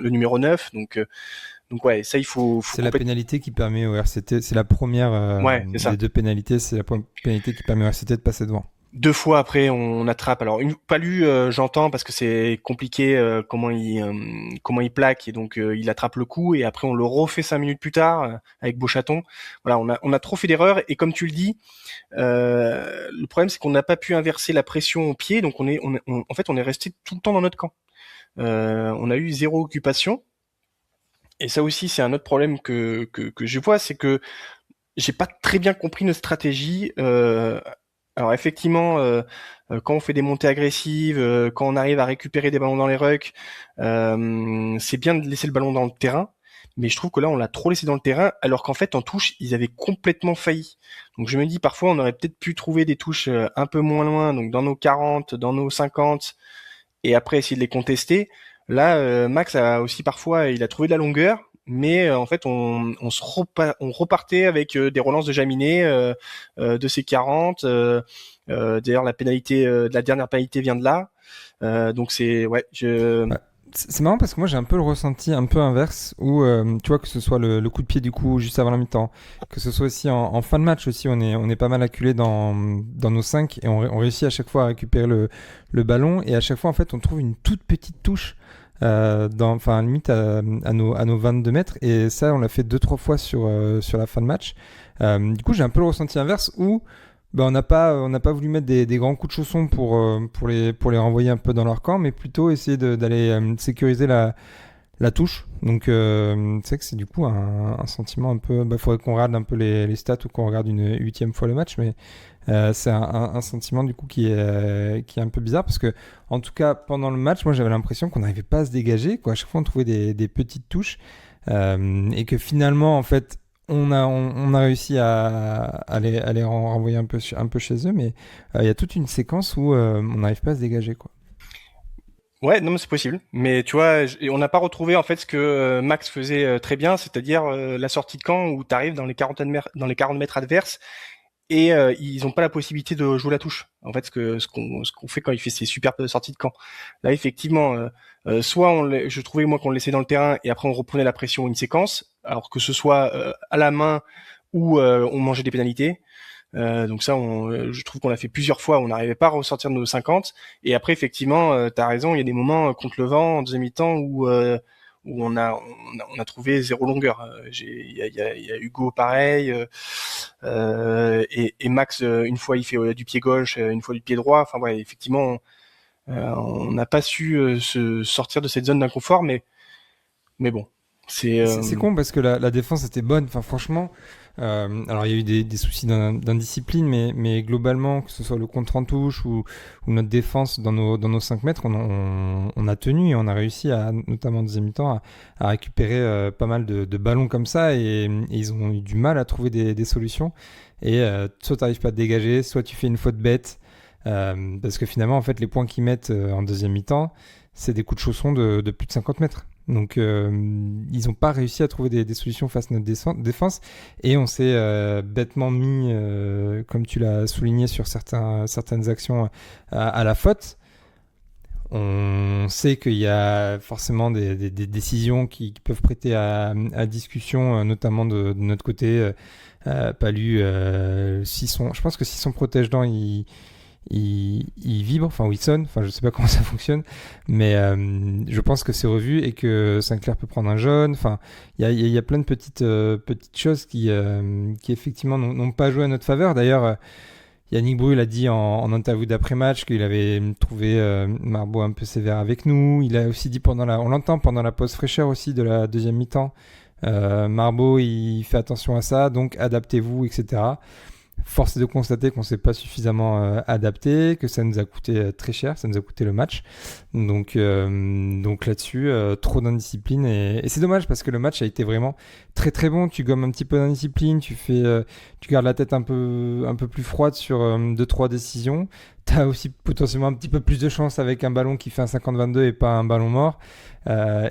numéro 9. Donc ouais, ça il faut c'est la pénalité qui permet au RCT, c'est la première ouais, c'est ça. des deux pénalités, c'est la pénalité qui permet au RCT de passer devant. 2 fois après, on attrape. Alors une palue, j'entends parce que c'est compliqué comment il plaque et donc il attrape le coup et après on le refait 5 minutes plus tard avec Beauchaton. Voilà, on a trop fait d'erreurs et comme tu le dis, le problème c'est qu'on n'a pas pu inverser la pression au pied, donc en fait on est resté tout le temps dans notre camp. On a eu 0 occupation. Et ça aussi, c'est un autre problème que je vois, c'est que j'ai pas très bien compris notre stratégie. Alors effectivement, quand on fait des montées agressives, quand on arrive à récupérer des ballons dans les rucks, c'est bien de laisser le ballon dans le terrain. Mais je trouve que là, on l'a trop laissé dans le terrain, alors qu'en fait, en touche, ils avaient complètement failli. Donc je me dis, parfois, on aurait peut-être pu trouver des touches un peu moins loin, donc dans nos 40, dans nos 50, et après essayer de les contester. Là, Max a aussi parfois, il a trouvé de la longueur, mais en fait, on repartait avec des relances de Jaminet de ces 40. D'ailleurs, la pénalité, la dernière pénalité vient de là. Donc c'est ouais, Ouais. C'est marrant parce que moi j'ai un peu le ressenti un peu inverse où tu vois que ce soit le coup de pied du coup juste avant la mi-temps, que ce soit aussi en fin de match aussi on est pas mal acculé dans nos 5 et on réussit à chaque fois à récupérer le ballon et à chaque fois en fait on trouve une toute petite touche enfin limite à nos 22 mètres et ça on l'a fait 2-3 fois sur la fin de match. Du coup j'ai un peu le ressenti inverse où on n'a pas voulu mettre des grands coups de chausson pour les renvoyer un peu dans leur camp, mais plutôt essayer d'aller sécuriser la touche. Donc, c'est vrai que c'est du coup un sentiment un peu. Il faudrait qu'on regarde un peu les stats ou qu'on regarde une 8e fois le match, mais c'est un sentiment du coup qui est un peu bizarre parce que, en tout cas, pendant le match, moi j'avais l'impression qu'on n'arrivait pas à se dégager, quoi. À chaque fois, on trouvait des petites touches et que finalement, en fait, on a réussi à les renvoyer un peu chez eux, mais il y a toute une séquence où on n'arrive pas à se dégager, quoi. ouais, non mais c'est possible. Mais tu vois, on n'a pas retrouvé en fait ce que Max faisait très bien, c'est-à-dire la sortie de camp où tu arrives dans les 40 mètres adverses et ils ont pas la possibilité de jouer la touche. En fait, ce qu'on fait quand il fait ses superbes sorties de camp. Là, effectivement, soit je trouvais moi qu'on le laissait dans le terrain et après on reprenait la pression une séquence, alors que ce soit à la main ou on mangeait des pénalités. Donc ça, je trouve qu'on l'a fait plusieurs fois, on n'arrivait pas à ressortir de nos 50. Et après, effectivement, t'as raison, il y a des moments contre le vent en deuxième mi-temps où on a trouvé 0 longueur. Il y a Hugo pareil, et Max une fois il fait du pied gauche, une fois du pied droit. Enfin ouais, effectivement, on n'a pas su se sortir de cette zone d'inconfort, mais bon, c'est C'est con parce que la défense était bonne. Enfin, franchement, alors il y a eu des soucis d'indiscipline, mais globalement, que ce soit le contre en touche ou notre défense dans nos 5 mètres, on a tenu et on a réussi, notamment en deuxième mi-temps, à récupérer pas mal de ballons comme ça et ils ont eu du mal à trouver des solutions. Et soit tu n'arrives pas à te dégager, soit tu fais une faute bête. Parce que finalement, en fait, les points qu'ils mettent en deuxième mi-temps, c'est des coups de chausson de plus de 50 mètres. Donc, ils n'ont pas réussi à trouver des solutions face à notre défense. Et on s'est bêtement mis, comme tu l'as souligné sur certaines actions, à la faute. On sait qu'il y a forcément des décisions qui peuvent prêter à discussion, notamment de notre côté. Palu, je pense que si son protège-dents, il vibre, enfin, ou il sonne, enfin, je sais pas comment ça fonctionne, mais je pense que c'est revu et que Sinclair peut prendre un jaune. Enfin, il y a plein de petites choses qui effectivement n'ont pas joué à notre faveur. D'ailleurs, Yannick Brul a dit en interview d'après-match qu'il avait trouvé Marbeau un peu sévère avec nous. Il a aussi dit on l'entend pendant la pause fraîcheur aussi de la deuxième mi-temps. Marbeau, il fait attention à ça, donc adaptez-vous, etc. Force est de constater qu'on ne s'est pas suffisamment adapté, que ça nous a coûté très cher, ça nous a coûté le match. Donc là-dessus, trop d'indiscipline. Et c'est dommage parce que le match a été vraiment très très bon. Tu gommes un petit peu d'indiscipline, tu gardes la tête un peu plus froide sur 2-3 décisions. Tu as aussi potentiellement un petit peu plus de chance avec un ballon qui fait un 50-22 et pas un ballon mort.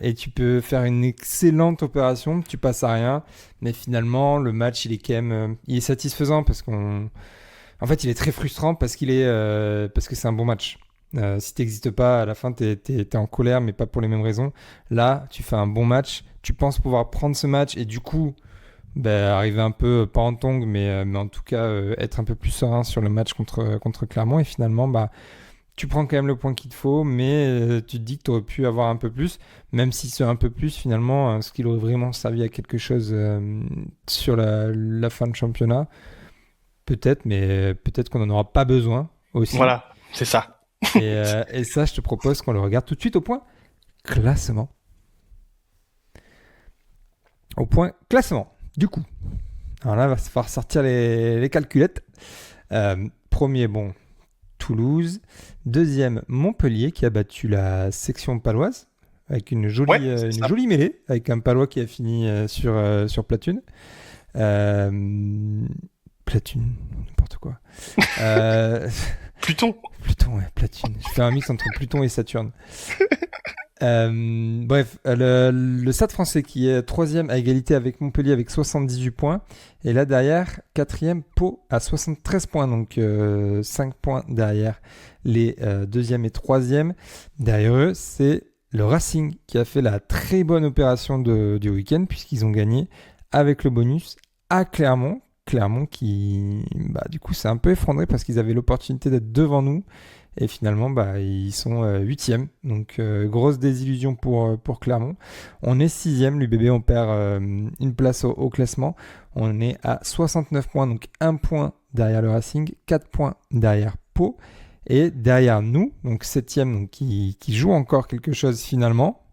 Et tu peux faire une excellente opération, tu passes à rien. Mais finalement, le match, il est quand même il est satisfaisant parce en fait, il est très frustrant parce que c'est un bon match. Si tu n'existes pas, à la fin, tu es en colère, mais pas pour les mêmes raisons. Là, tu fais un bon match, tu penses pouvoir prendre ce match et du coup, arriver un peu, pas en tongue, mais en tout cas, être un peu plus serein sur le match contre Clermont. Et finalement, tu prends quand même le point qu'il te faut, mais tu te dis que tu aurais pu avoir un peu plus, même si c'est un peu plus, finalement, ce qu'il aurait vraiment servi à quelque chose sur la fin de championnat. Peut-être, mais peut-être qu'on n'en aura pas besoin aussi. Voilà, c'est ça. Et ça, je te propose qu'on le regarde tout de suite au point classement. Au point classement, du coup. Alors là, il va falloir sortir les calculettes. Premier, Toulouse. Deuxième, Montpellier, qui a battu la section paloise avec une jolie mêlée, avec un palois qui a fini sur Platoon. Platoon, n'importe quoi. Pluton, ouais, Platoon. Je fais un mix entre Pluton et Saturne. Bref, le Stade français qui est troisième à égalité avec Montpellier avec 78 points. Et là derrière, quatrième, Pau à 73 points. Donc 5 points derrière les deuxième et troisième. Derrière eux, c'est le Racing qui a fait la très bonne opération du week-end puisqu'ils ont gagné avec le bonus à Clermont. Clermont qui, du coup, s'est un peu effondré parce qu'ils avaient l'opportunité d'être devant nous. Et finalement, ils sont 8e. Donc, grosse désillusion pour Clermont. On est 6e. L'UBB, on perd une place au classement. On est à 69 points. Donc, 1 point derrière le Racing, 4 points derrière Pau. Et derrière nous, donc 7e, donc, qui joue encore quelque chose finalement,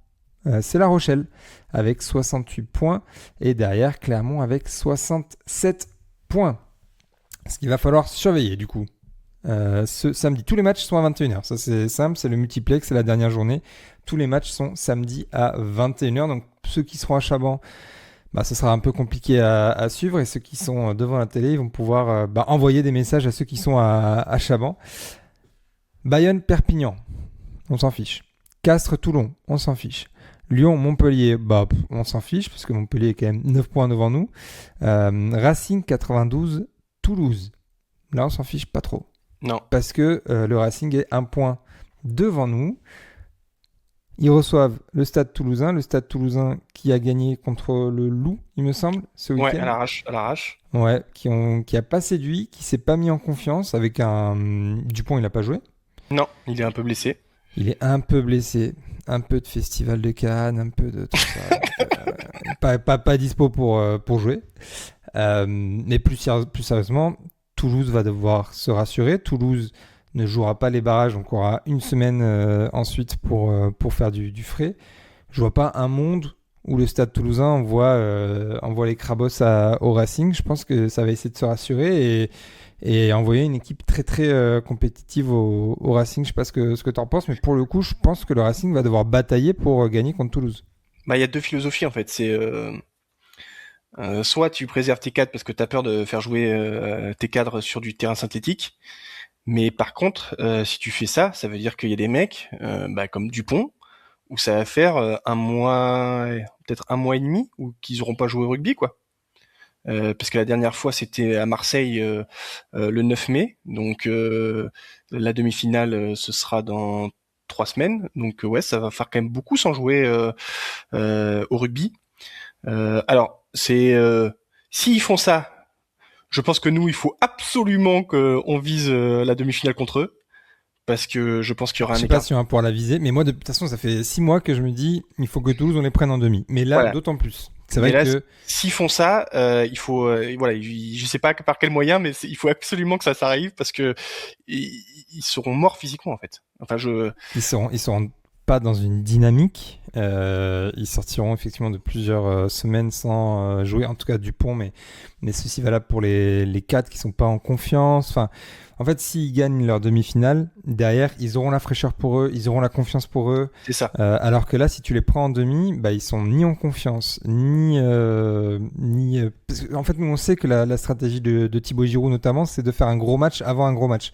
c'est La Rochelle avec 68 points. Et derrière, Clermont avec 67 points. Ce qu'il va falloir surveiller du coup. Ce samedi, tous les matchs sont à 21h. Ça, c'est simple, c'est le multiplex, c'est la dernière journée. Tous les matchs sont samedi à 21h. Donc, ceux qui seront à Chaban, ce sera un peu compliqué à suivre. Et ceux qui sont devant la télé, ils vont pouvoir envoyer des messages à ceux qui sont à Chaban. Bayonne-Perpignan, on s'en fiche. Castres-Toulon, on s'en fiche. Lyon-Montpellier, on s'en fiche, parce que Montpellier est quand même 9 points devant nous. Racing 92, Toulouse. Là, on s'en fiche pas trop. Non. Parce que le Racing est 1 point devant nous. Ils reçoivent le Stade Toulousain qui a gagné contre le Loup, il me semble, ce week-end. Ouais, à l'arrache. Ouais, qui a pas séduit, qui s'est pas mis en confiance avec un... Dupont, il n'a pas joué. Non, il est un peu blessé. Il est un peu blessé. Un peu de Festival de Cannes, un peu de tout ça. pas dispo pour jouer. Mais plus sérieusement, Toulouse va devoir se rassurer. Toulouse ne jouera pas les barrages, donc aura une semaine ensuite pour faire du frais. Je vois pas un monde où le Stade Toulousain envoie les crabos au Racing. Je pense que ça va essayer de se rassurer et envoyer une équipe très très compétitive au Racing. Je sais pas ce que tu en penses, mais pour le coup, je pense que le Racing va devoir batailler pour gagner contre Toulouse. Il y a deux philosophies en fait. C'est soit tu préserves tes cadres parce que tu as peur de faire jouer tes cadres sur du terrain synthétique. Mais par contre, si tu fais ça, ça veut dire qu'il y a des mecs comme Dupont, où ça va faire un mois, peut-être un mois et demi, où qu'ils auront pas joué au rugby, quoi. Parce que la dernière fois, c'était à Marseille le 9 mai. Donc la demi-finale, ce sera dans 3 semaines. Donc ouais, ça va faire quand même beaucoup sans jouer au rugby. Alors, s'ils font ça, je pense que nous, il faut absolument qu'on vise la demi-finale contre eux. Parce que je pense qu'il y aura un écart. Je sais pas si on va pouvoir la viser, mais moi, de toute façon, ça fait 6 mois que je me dis, il faut que Toulouse, on les prenne en demi. Mais là, d'autant plus. C'est vrai que s'ils font ça, il faut, je sais pas par quel moyen, mais il faut absolument que ça s'arrive parce que ils seront morts physiquement en fait. Enfin, ils seront pas dans une dynamique. Ils sortiront effectivement de plusieurs semaines sans jouer, en tout cas Dupont, mais ceci est valable pour les 4 qui sont pas en confiance. Enfin, en fait, s'ils gagnent leur demi-finale, derrière, ils auront la fraîcheur pour eux, ils auront la confiance pour eux. C'est ça. Alors que là, si tu les prends en demi, bah, ils sont ni en confiance, parce que, en fait, nous, on sait que la stratégie de Thibaut Giroud, notamment, c'est de faire un gros match avant un gros match.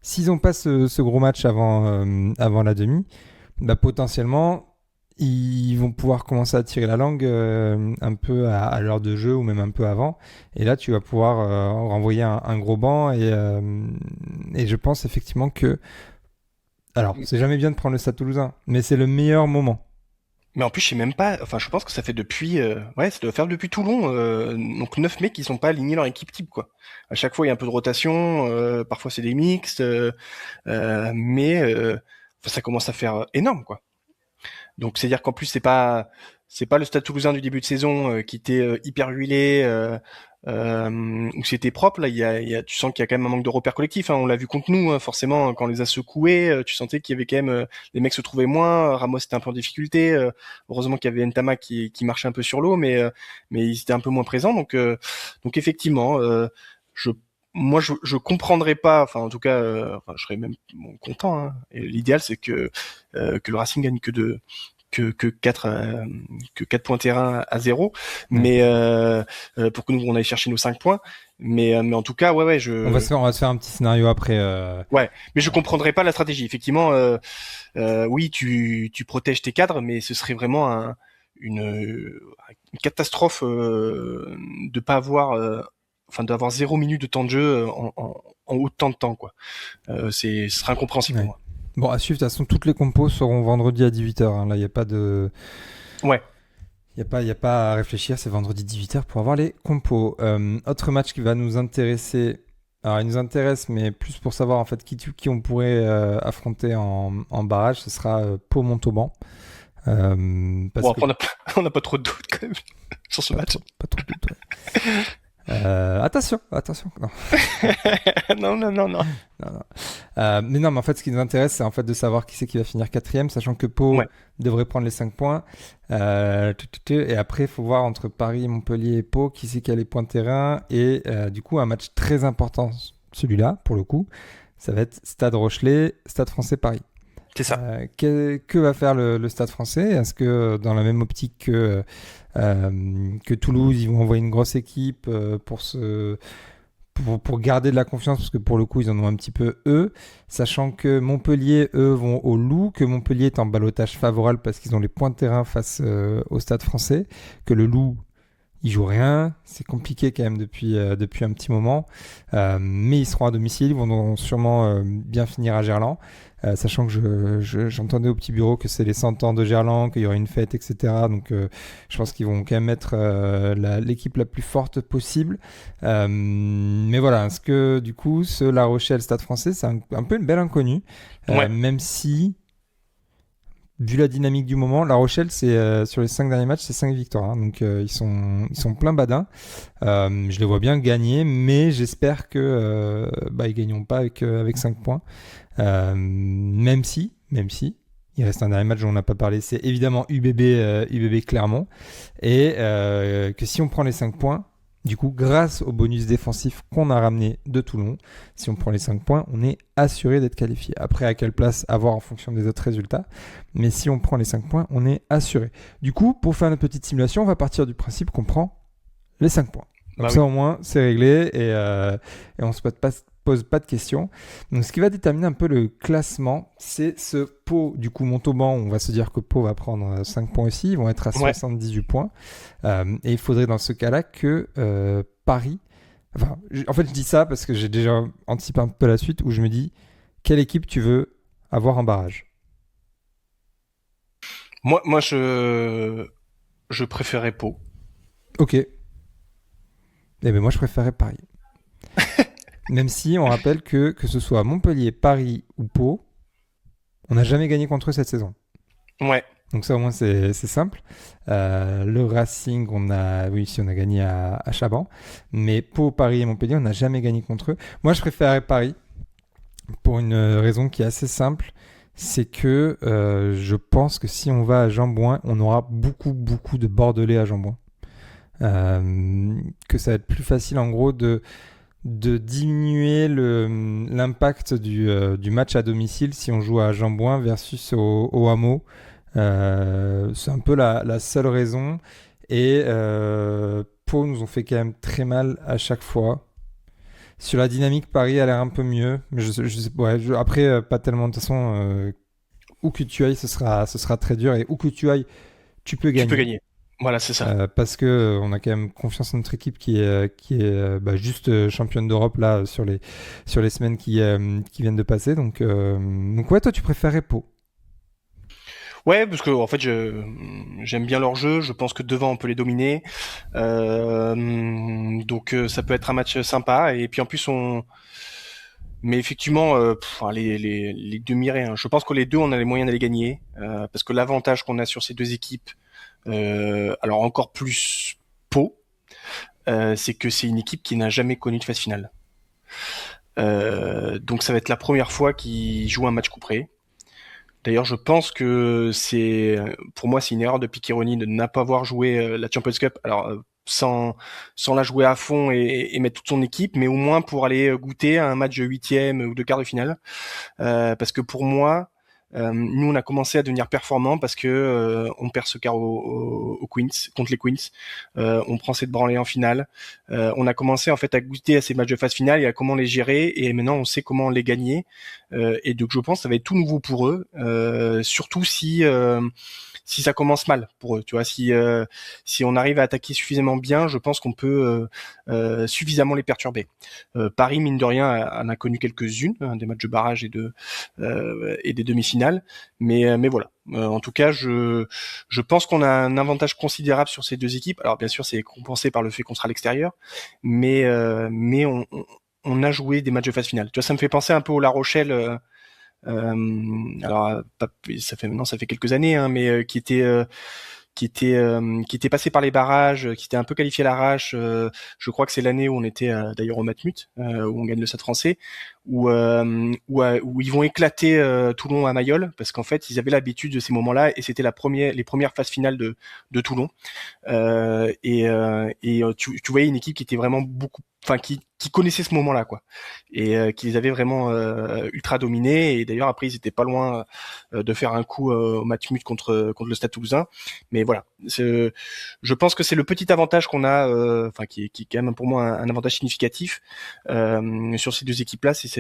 S'ils n'ont pas ce gros match avant la demi, bah, potentiellement, ils vont pouvoir commencer à tirer la langue un peu à l'heure de jeu ou même un peu avant. Et là, tu vas pouvoir renvoyer un gros banc. Et je pense effectivement que... Alors, c'est jamais bien de prendre le Stade Toulousain, mais c'est le meilleur moment. Mais en plus, je sais même pas. Enfin, je pense que ça fait depuis. Ouais, ça doit faire depuis Toulon. Donc 9 mecs qui sont pas alignés leur équipe type, quoi. À chaque fois, il y a un peu de rotation. Parfois, c'est des mixtes. Mais enfin, ça commence à faire énorme, quoi. Donc c'est-à-dire qu'en plus c'est pas le Stade Toulousain du début de saison qui était hyper huilé où c'était propre. Là tu sens qu'il y a quand même un manque de repères collectifs, hein. On l'a vu contre nous, hein, forcément quand on les a secoués, tu sentais qu'il y avait quand même les mecs se trouvaient moins. Ramos était un peu en difficulté. Heureusement qu'il y avait Ntama qui marchait un peu sur l'eau, mais il était un peu moins présent. Donc effectivement je moi, je comprendrais pas. Enfin, en tout cas, enfin, je serais même content, hein. Et l'idéal, c'est que le Racing gagne que 4 points terrain à 0, mais pour que nous on aille chercher nos 5 points. Mais en tout cas, ouais, On va se faire un petit scénario après. Ouais, mais je comprendrais pas la stratégie. Effectivement, oui, tu protèges tes cadres, mais ce serait vraiment une catastrophe de pas avoir. Enfin, d'avoir 0 minute de temps de jeu en autant de temps, quoi. Ce serait incompréhensible pour moi. Bon, à suivre, de toute façon, toutes les compos seront vendredi à 18h. Hein. Là, il n'y a pas de... Ouais. Il n'y a pas à réfléchir, c'est vendredi 18h pour avoir les compos. Autre match qui va nous intéresser... Alors, il nous intéresse, mais plus pour savoir en fait qui on pourrait affronter en barrage, ce sera Pau-Montauban. Bon, après, on n'a pas trop de doutes quand même sur ce match. Pas trop de doutes, ouais. Attention. Non. Mais non, mais en fait, ce qui nous intéresse, c'est en fait de savoir qui c'est qui va finir 4ème, sachant que Pau devrait prendre les 5 points. Et après, il faut voir entre Paris, Montpellier et Pau qui c'est qui a les points de terrain. Et du coup, un match très important, celui-là, pour le coup, ça va être Stade Rochelet, Stade Français Paris. C'est ça. Que va faire le Stade Français ? Est-ce que dans la même optique que Toulouse, ils vont envoyer une grosse équipe pour garder de la confiance, parce que pour le coup, ils en ont un petit peu eux, sachant que Montpellier, eux, vont au Loup, que Montpellier est en ballottage favorable parce qu'ils ont les points de terrain face au Stade Français, que le Loup, ils jouent rien, c'est compliqué quand même depuis un petit moment, mais ils seront à domicile, ils vont sûrement bien finir à Gerland, sachant que j'entendais au petit bureau que c'est les 100 ans de Gerland, qu'il y aura une fête, etc. Donc je pense qu'ils vont quand même être l'équipe la plus forte possible. Mais voilà, est-ce que du coup, La Rochelle, Stade Français, c'est un peu une belle inconnue, même si... Vu la dynamique du moment, La Rochelle, c'est sur les 5 derniers matchs, c'est 5 victoires. Hein, donc ils sont plein badins. Je les vois bien gagner, mais j'espère que ils gagneront pas avec 5 points. Même si, il reste un dernier match dont on n'a pas parlé, c'est évidemment UBB Clermont. Et que si on prend les 5 points, du coup, grâce au bonus défensif qu'on a ramené de Toulon, si on prend les 5 points, on est assuré d'être qualifié. Après, à quelle place, à voir en fonction des autres résultats. Mais si on prend les 5 points, on est assuré. Du coup, pour faire une petite simulation, on va partir du principe qu'on prend les 5 points. Donc ça, au moins, c'est réglé et on ne se pose pas de questions. Donc, ce qui va déterminer un peu le classement, c'est ce Pau, du coup, Montauban. On va se dire que Pau va prendre 5 points aussi. Ils vont être à 78 points. Et il faudrait dans ce cas-là que Paris... Enfin, en fait, je dis ça parce que j'ai déjà anticipé un peu la suite où je me dis, quelle équipe tu veux avoir en barrage ? Moi, je préférais Pau. Ok. Eh bien, moi, je préférais Paris. Même si on rappelle que ce soit Montpellier, Paris ou Pau, on n'a jamais gagné contre eux cette saison. Ouais. Donc ça, au moins, c'est simple. Le Racing, on a gagné à Chaban. Mais Pau, Paris et Montpellier, on n'a jamais gagné contre eux. Moi, je préférais Paris pour une raison qui est assez simple. c'est que je pense que si on va à Jambouin, on aura beaucoup, beaucoup de Bordelais à Jambouin. Que ça va être plus facile en gros de diminuer l'impact du match à domicile si on joue à Jambouin versus au Hameau. C'est un peu la seule raison. Et Pau nous ont fait quand même très mal à chaque fois. Sur la dynamique, Paris a l'air un peu mieux. Mais après, pas tellement. De toute façon, où que tu ailles, ce sera très dur. Et où que tu ailles, tu peux gagner. Tu peux gagner. Voilà, c'est ça. Parce que on a quand même confiance en notre équipe qui est juste championne d'Europe là sur les semaines qui viennent de passer. Donc ouais, toi tu préférais Pau. Ouais, parce que en fait, j'aime bien leur jeu. Je pense que devant, on peut les dominer. Donc, ça peut être un match sympa. Et puis en plus, mais effectivement, les deux mirés. Hein. Je pense que les deux, on a les moyens d'aller gagner, parce que l'avantage qu'on a sur ces deux équipes, alors encore plus Pau, c'est que c'est une équipe qui n'a jamais connu de phase finale. Donc, ça va être la première fois qu'ils jouent un match couperé. D'ailleurs, je pense que pour moi, c'est une erreur de Piccheroni de ne pas avoir joué la Champions Cup. Alors, sans la jouer à fond et mettre toute son équipe, mais au moins pour aller goûter à un match de huitième ou de quart de finale. Parce que pour moi, nous, on a commencé à devenir performants parce que on perd ce quart au Queens, contre les Queens. On prend cette branlée en finale. On a commencé en fait à goûter à ces matchs de phase finale et à comment les gérer. Et maintenant, on sait comment les gagner. Et donc, je pense que ça va être tout nouveau pour eux, surtout si ça commence mal pour eux. Tu vois, si on arrive à attaquer suffisamment bien, je pense qu'on peut suffisamment les perturber. Paris, mine de rien, en a connu quelques-unes, hein, des matchs de barrage et des demi-finales. Mais voilà. En tout cas, je pense qu'on a un avantage considérable sur ces deux équipes. Alors bien sûr, c'est compensé par le fait qu'on sera à l'extérieur, mais on a joué des matchs de phase finale. Tu vois, ça me fait penser un peu au La Rochelle. Alors, ça fait quelques années, hein, mais qui était passé par les barrages, qui était un peu qualifié à l'arrache. Je crois que c'est l'année où on était d'ailleurs au Matmut, où on gagne le Stade Français, où ils vont éclater Toulon à Mayol, parce qu'en fait ils avaient l'habitude de ces moments-là et c'était les premières phases finales de Toulon. Tu voyais une équipe qui était vraiment qui connaissait ce moment-là, quoi, et qui les avait vraiment ultra dominés. Et d'ailleurs après ils étaient pas loin de faire un coup au Matmut contre le Stade Toulousain. Mais voilà, je pense que c'est le petit avantage qu'on a, qui est quand même pour moi un avantage significatif sur ces deux équipes-là, c'est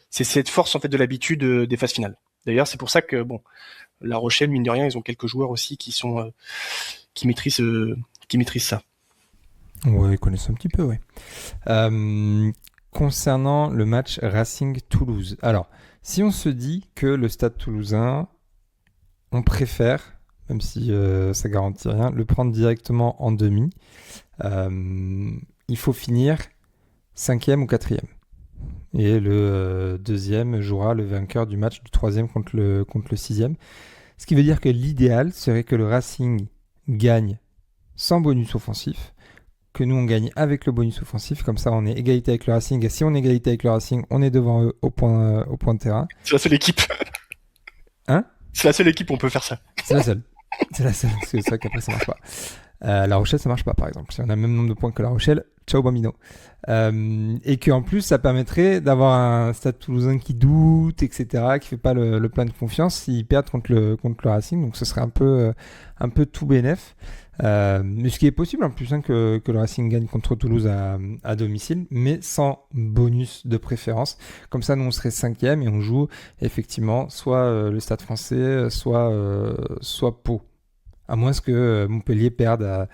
cette force en fait de l'habitude des phases finales. D'ailleurs, c'est pour ça que La Rochelle, mine de rien, ils ont quelques joueurs aussi qui maîtrisent ça. Ouais, ils connaissent un petit peu, ouais. Concernant le match Racing-Toulouse, alors, si on se dit que le Stade Toulousain, on préfère, même si ça garantit rien, le prendre directement en demi, il faut finir 5e ou 4e. Et le deuxième jouera le vainqueur du match du 3e contre le 6e. Ce qui veut dire que l'idéal serait que le Racing gagne sans bonus offensif, que nous on gagne avec le bonus offensif, comme ça on est égalité avec le Racing, et si on est égalité avec le Racing, on est devant eux au point de terrain. C'est la seule équipe. Hein ? C'est la seule équipe où on peut faire ça. C'est la seule, parce que c'est vrai qu'après ça marche pas. La Rochelle ça marche pas par exemple, si on a le même nombre de points que la Rochelle, ciao bambino. Et qu'en plus ça permettrait d'avoir un Stade Toulousain qui doute, etc., qui fait pas le plein de confiance s'ils perdent contre le Racing, donc ce serait un peu tout bénef. Mais ce qui est possible en plus, hein, que le Racing gagne contre Toulouse à domicile, mais sans bonus de préférence. Comme ça, nous on serait 5e et on joue effectivement soit le Stade Français, soit Pau. À moins que Montpellier perde à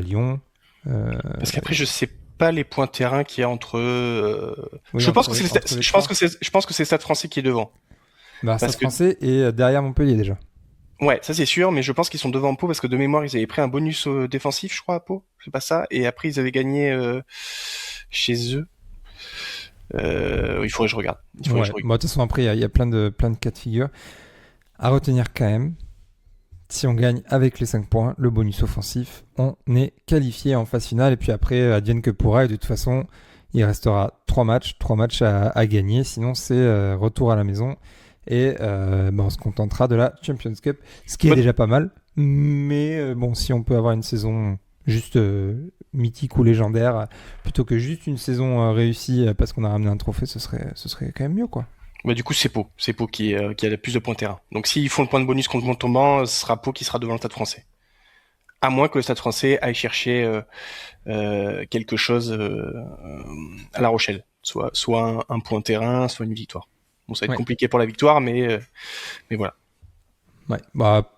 Lyon. Parce qu'après, je sais pas les points terrain qu'il y a entre. Oui, je pense que c'est Stade Français qui est devant. Stade Français est derrière Montpellier déjà. Ouais, ça c'est sûr, mais je pense qu'ils sont devant Pau parce que de mémoire, ils avaient pris un bonus défensif, je crois, à Pau. C'est pas ça. Et après, ils avaient gagné chez eux. Il faudrait que je regarde. De toute façon, après, il y a plein de cas de figure. À retenir quand même, si on gagne avec les 5 points, le bonus offensif, on est qualifié en phase finale. Et puis après, advienne que pourra. Et de toute façon, il restera 3 matchs à gagner. Sinon, c'est retour à la maison. et on se contentera de la Champions Cup, ce qui est déjà pas mal. Mais bon, si on peut avoir une saison juste mythique ou légendaire, plutôt que juste une saison réussie parce qu'on a ramené un trophée, ce serait quand même mieux, quoi. Du coup, c'est Pau qui a le plus de points terrain. Donc s'ils font le point de bonus contre Montauban, ce sera Pau qui sera devant le Stade Français. À moins que le Stade Français aille chercher quelque chose à La Rochelle, soit un point terrain, soit une victoire. Bon, ça va être compliqué pour la victoire, mais voilà. Ouais,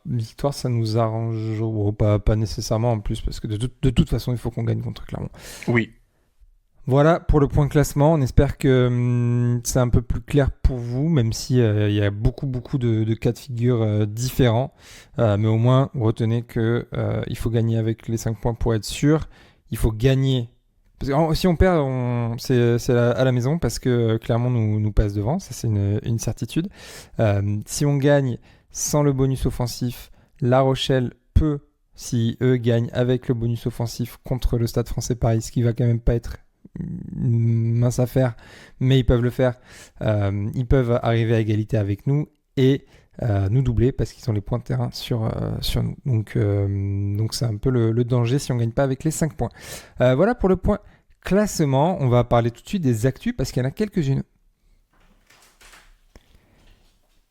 victoire, ça nous arrange pas nécessairement en plus, parce que de toute façon, il faut qu'on gagne contre Clermont. Oui. Voilà pour le point classement. On espère que c'est un peu plus clair pour vous, même si il y a beaucoup de cas de figure différents. Mais au moins, retenez que il faut gagner avec les 5 points pour être sûr. Il faut gagner. Parce que si on perd, c'est à la maison parce que Clermont nous passe devant. Ça, c'est une certitude. Si on gagne sans le bonus offensif, La Rochelle peut, si eux gagnent avec le bonus offensif contre le Stade Français Paris, ce qui va quand même pas être mince affaire, mais ils peuvent le faire. Ils peuvent arriver à égalité avec nous et nous doubler parce qu'ils ont les points de terrain sur nous. Donc c'est un peu le danger si on ne gagne pas avec les 5 points. Voilà pour le point classement. On va parler tout de suite des actus parce qu'il y en a quelques-unes.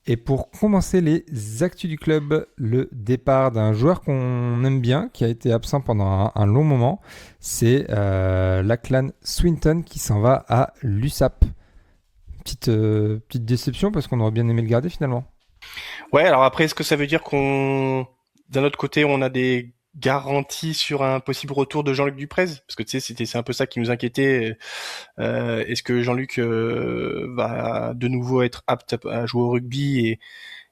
Et pour commencer les actus du club, le départ d'un joueur qu'on aime bien, qui a été absent pendant un long moment, c'est Lachlan Swinton qui s'en va à l'USAP. Petite déception parce qu'on aurait bien aimé le garder finalement. Ouais, alors après, est-ce que ça veut dire d'un autre côté, on a des garanties sur un possible retour de Jean-Luc Duprez? Parce que tu sais, c'est un peu ça qui nous inquiétait. Est-ce que Jean-Luc va de nouveau être apte à jouer au rugby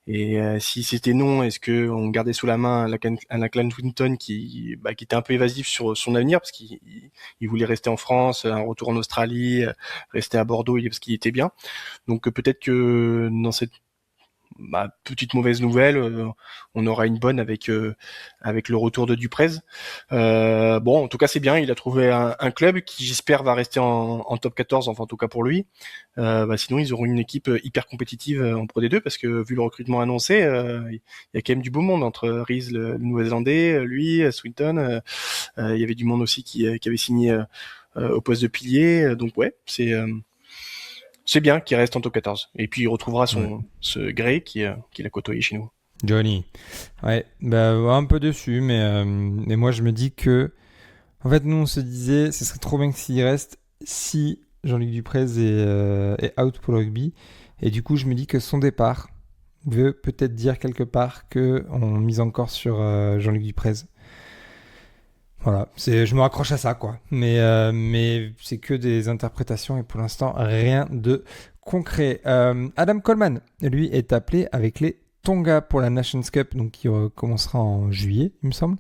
et si c'était non, est-ce que on gardait sous la main un Lachlan Swinton qui était un peu évasif sur son avenir parce qu'il voulait rester en France, un retour en Australie, rester à Bordeaux parce qu'il était bien. Donc peut-être que dans cette petite mauvaise nouvelle, on aura une bonne avec le retour de Duprez. Bon, en tout cas c'est bien, il a trouvé un club qui j'espère va rester en top 14, enfin en tout cas pour lui. Sinon ils auront une équipe hyper compétitive en Pro D2 parce que vu le recrutement annoncé, il y a quand même du beau monde entre Rees le Néo-Zélandais, lui, Swinton. Il y avait du monde aussi qui avait signé au poste de pilier. Donc ouais, c'est bien qu'il reste en top 14. Et puis il retrouvera ce Gray qui l'a côtoyé chez nous. Johnny. Ouais, un peu déçu, mais moi je me dis que. En fait, nous on se disait, ce serait trop bien que s'il reste si Jean-Luc Duprez est out pour le rugby. Et du coup, je me dis que son départ veut peut-être dire quelque part qu'on mise encore sur Jean-Luc Duprez. Voilà, je me raccroche à ça, quoi. Mais c'est que des interprétations et pour l'instant, rien de concret. Adam Coleman, lui, est appelé avec les Tonga pour la Nations Cup, donc qui commencera en juillet, il me semble.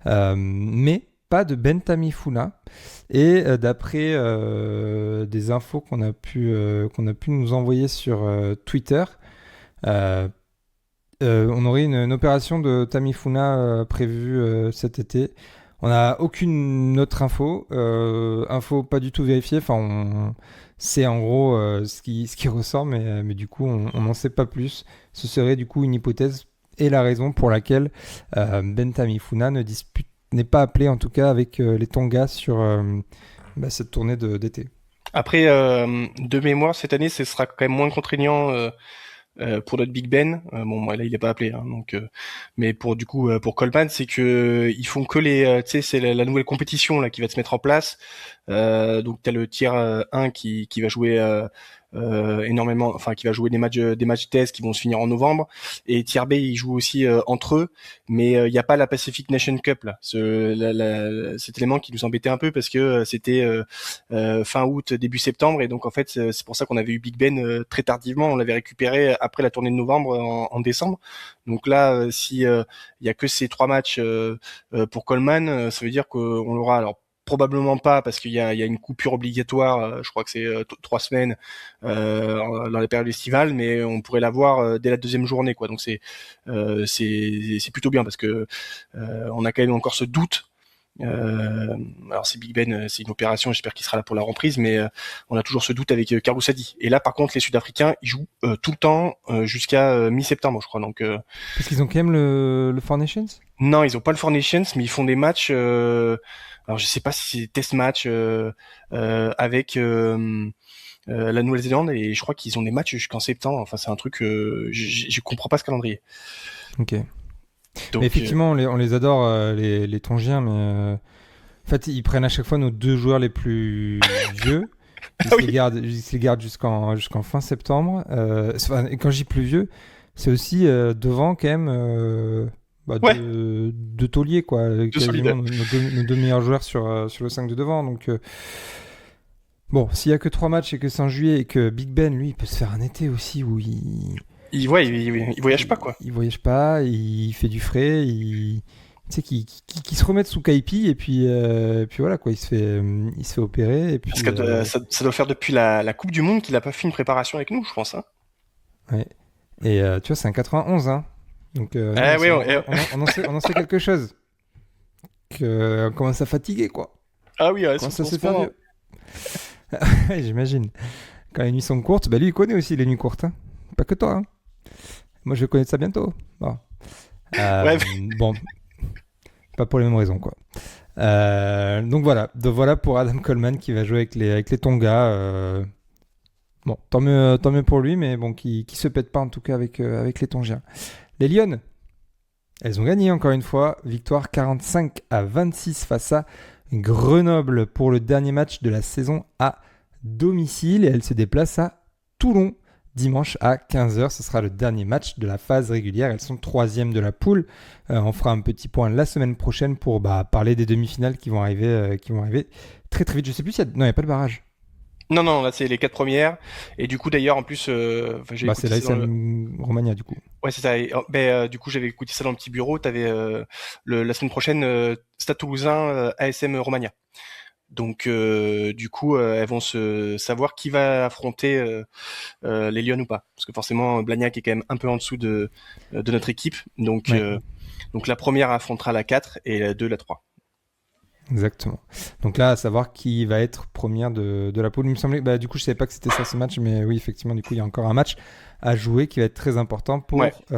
Mais pas de Ben Tamifuna. Et d'après des infos qu'on a pu nous envoyer sur Twitter, on aurait une opération de Tamifuna prévue cet été. On n'a aucune autre info pas du tout vérifiée. Enfin, c'est en gros ce qui ressort, mais du coup, on n'en sait pas plus. Ce serait du coup une hypothèse et la raison pour laquelle Ben Tamifuna n'est pas appelé, en tout cas, avec les Tonga sur cette tournée d'été. Après, de mémoire, cette année, ce sera quand même moins contraignant pour notre Big Ben. Là, il est pas appelé, hein, donc. Mais pour Coleman, c'est que ils font que tu sais, c'est la nouvelle compétition là qui va se mettre en place. Donc t'as le tiers 1 qui va jouer énormément, enfin qui va jouer des matchs tests qui vont se finir en novembre, et tiers B ils jouent aussi entre eux, mais il n'y a pas la Pacific Nation Cup là, cet élément qui nous embêtait un peu parce que c'était fin août début septembre, et donc en fait c'est pour ça qu'on avait eu Big Ben très tardivement, on l'avait récupéré après la tournée de novembre en décembre. Donc là si il y a que ces 3 matchs pour Coleman, ça veut dire qu'on l'aura alors probablement pas parce qu'il y a une coupure obligatoire, je crois que c'est 3 semaines dans les périodes estivales, mais on pourrait l'avoir dès la deuxième journée, quoi. Donc c'est plutôt bien parce que on a quand même encore ce doute Alors c'est Big Ben, c'est une opération, j'espère qu'il sera là pour la reprise, mais on a toujours ce doute avec Carlos Sadi. Et là, par contre, les Sud-Africains, ils jouent tout le temps jusqu'à mi-septembre, je crois. Donc Parce qu'ils ont quand même le Four Nations. non, ils ont pas le Four Nations, mais ils font des matchs. Alors je sais pas si c'est test match avec la Nouvelle-Zélande, et je crois qu'ils ont des matchs jusqu'en septembre. Enfin, c'est un truc, je comprends pas ce calendrier. Ok. Donc, Mais effectivement, on les adore, les Tongiens, mais en fait, ils prennent à chaque fois nos 2 joueurs les plus vieux. Ils ah se oui, les gardent jusqu'en fin septembre. Et quand je dis plus vieux, c'est aussi devant quand même ouais, deux tauliers, quoi. de Quasiment solide. nos 2 meilleurs joueurs sur le 5 de devant. Donc, bon, s'il y a que 3 matchs et que c'est en juillet et que Big Ben, lui, il peut se faire un été aussi où Il voyage pas, quoi. il voyage pas, il fait du frais, tu sais, qui se remettent sous Kaipi et puis voilà quoi, il se fait opérer et puis Parce que ça doit faire depuis la Coupe du Monde qu'il a pas fait une préparation avec nous, je pense. Hein. ouais. Et tu vois, c'est un 91, hein. Donc non, Ah oui, on en sait quelque chose. On commence à fatiguer quoi. ah oui, On ouais, commence à surtout en se ce faire moment. vieux. Ouais, j'imagine. Quand les nuits sont courtes, bah lui il connaît aussi les nuits courtes, hein. Pas que toi, hein. Moi je vais connaître ça bientôt. Bon. Ouais, Bon, pas pour les mêmes raisons quoi. Donc voilà pour Adam Coleman qui va jouer avec les Tonga. Bon, tant mieux pour lui, mais bon, qui se pète pas en tout cas avec les Tongiens. Les Lions, elles ont gagné encore une fois. Victoire 45-26 face à Grenoble pour le dernier match de la saison à domicile. Et elles se déplacent à Toulon dimanche à 15h. Ce sera le dernier match de la phase régulière. Elles sont 3e de la poule. On fera un petit point la semaine prochaine pour parler des demi-finales qui vont arriver très très vite. Je sais plus s'il y a... Non, il n'y a pas de barrage. non, non, là c'est les 4 premières. Et du coup, d'ailleurs, en plus, enfin, j'ai C'est écouté ça dans le. l'ASM Romagna du coup. Ouais, c'est ça. Et, du coup, j'avais écouté ça dans le petit bureau. T'avais la semaine prochaine Stade Toulousain, ASM Romagna. Donc, du coup, elles vont se savoir qui va affronter les Lions ou pas. Parce que forcément, Blagnac est quand même un peu en dessous de notre équipe. Ouais. Donc la première affrontera la 4 et la 2 la 3. Exactement. Donc là, à savoir qui va être première de la poule. Il me semblait, du coup, je savais pas que c'était ça ce match, mais oui, effectivement, du coup, il y a encore un match à jouer qui va être très important Ouais. pour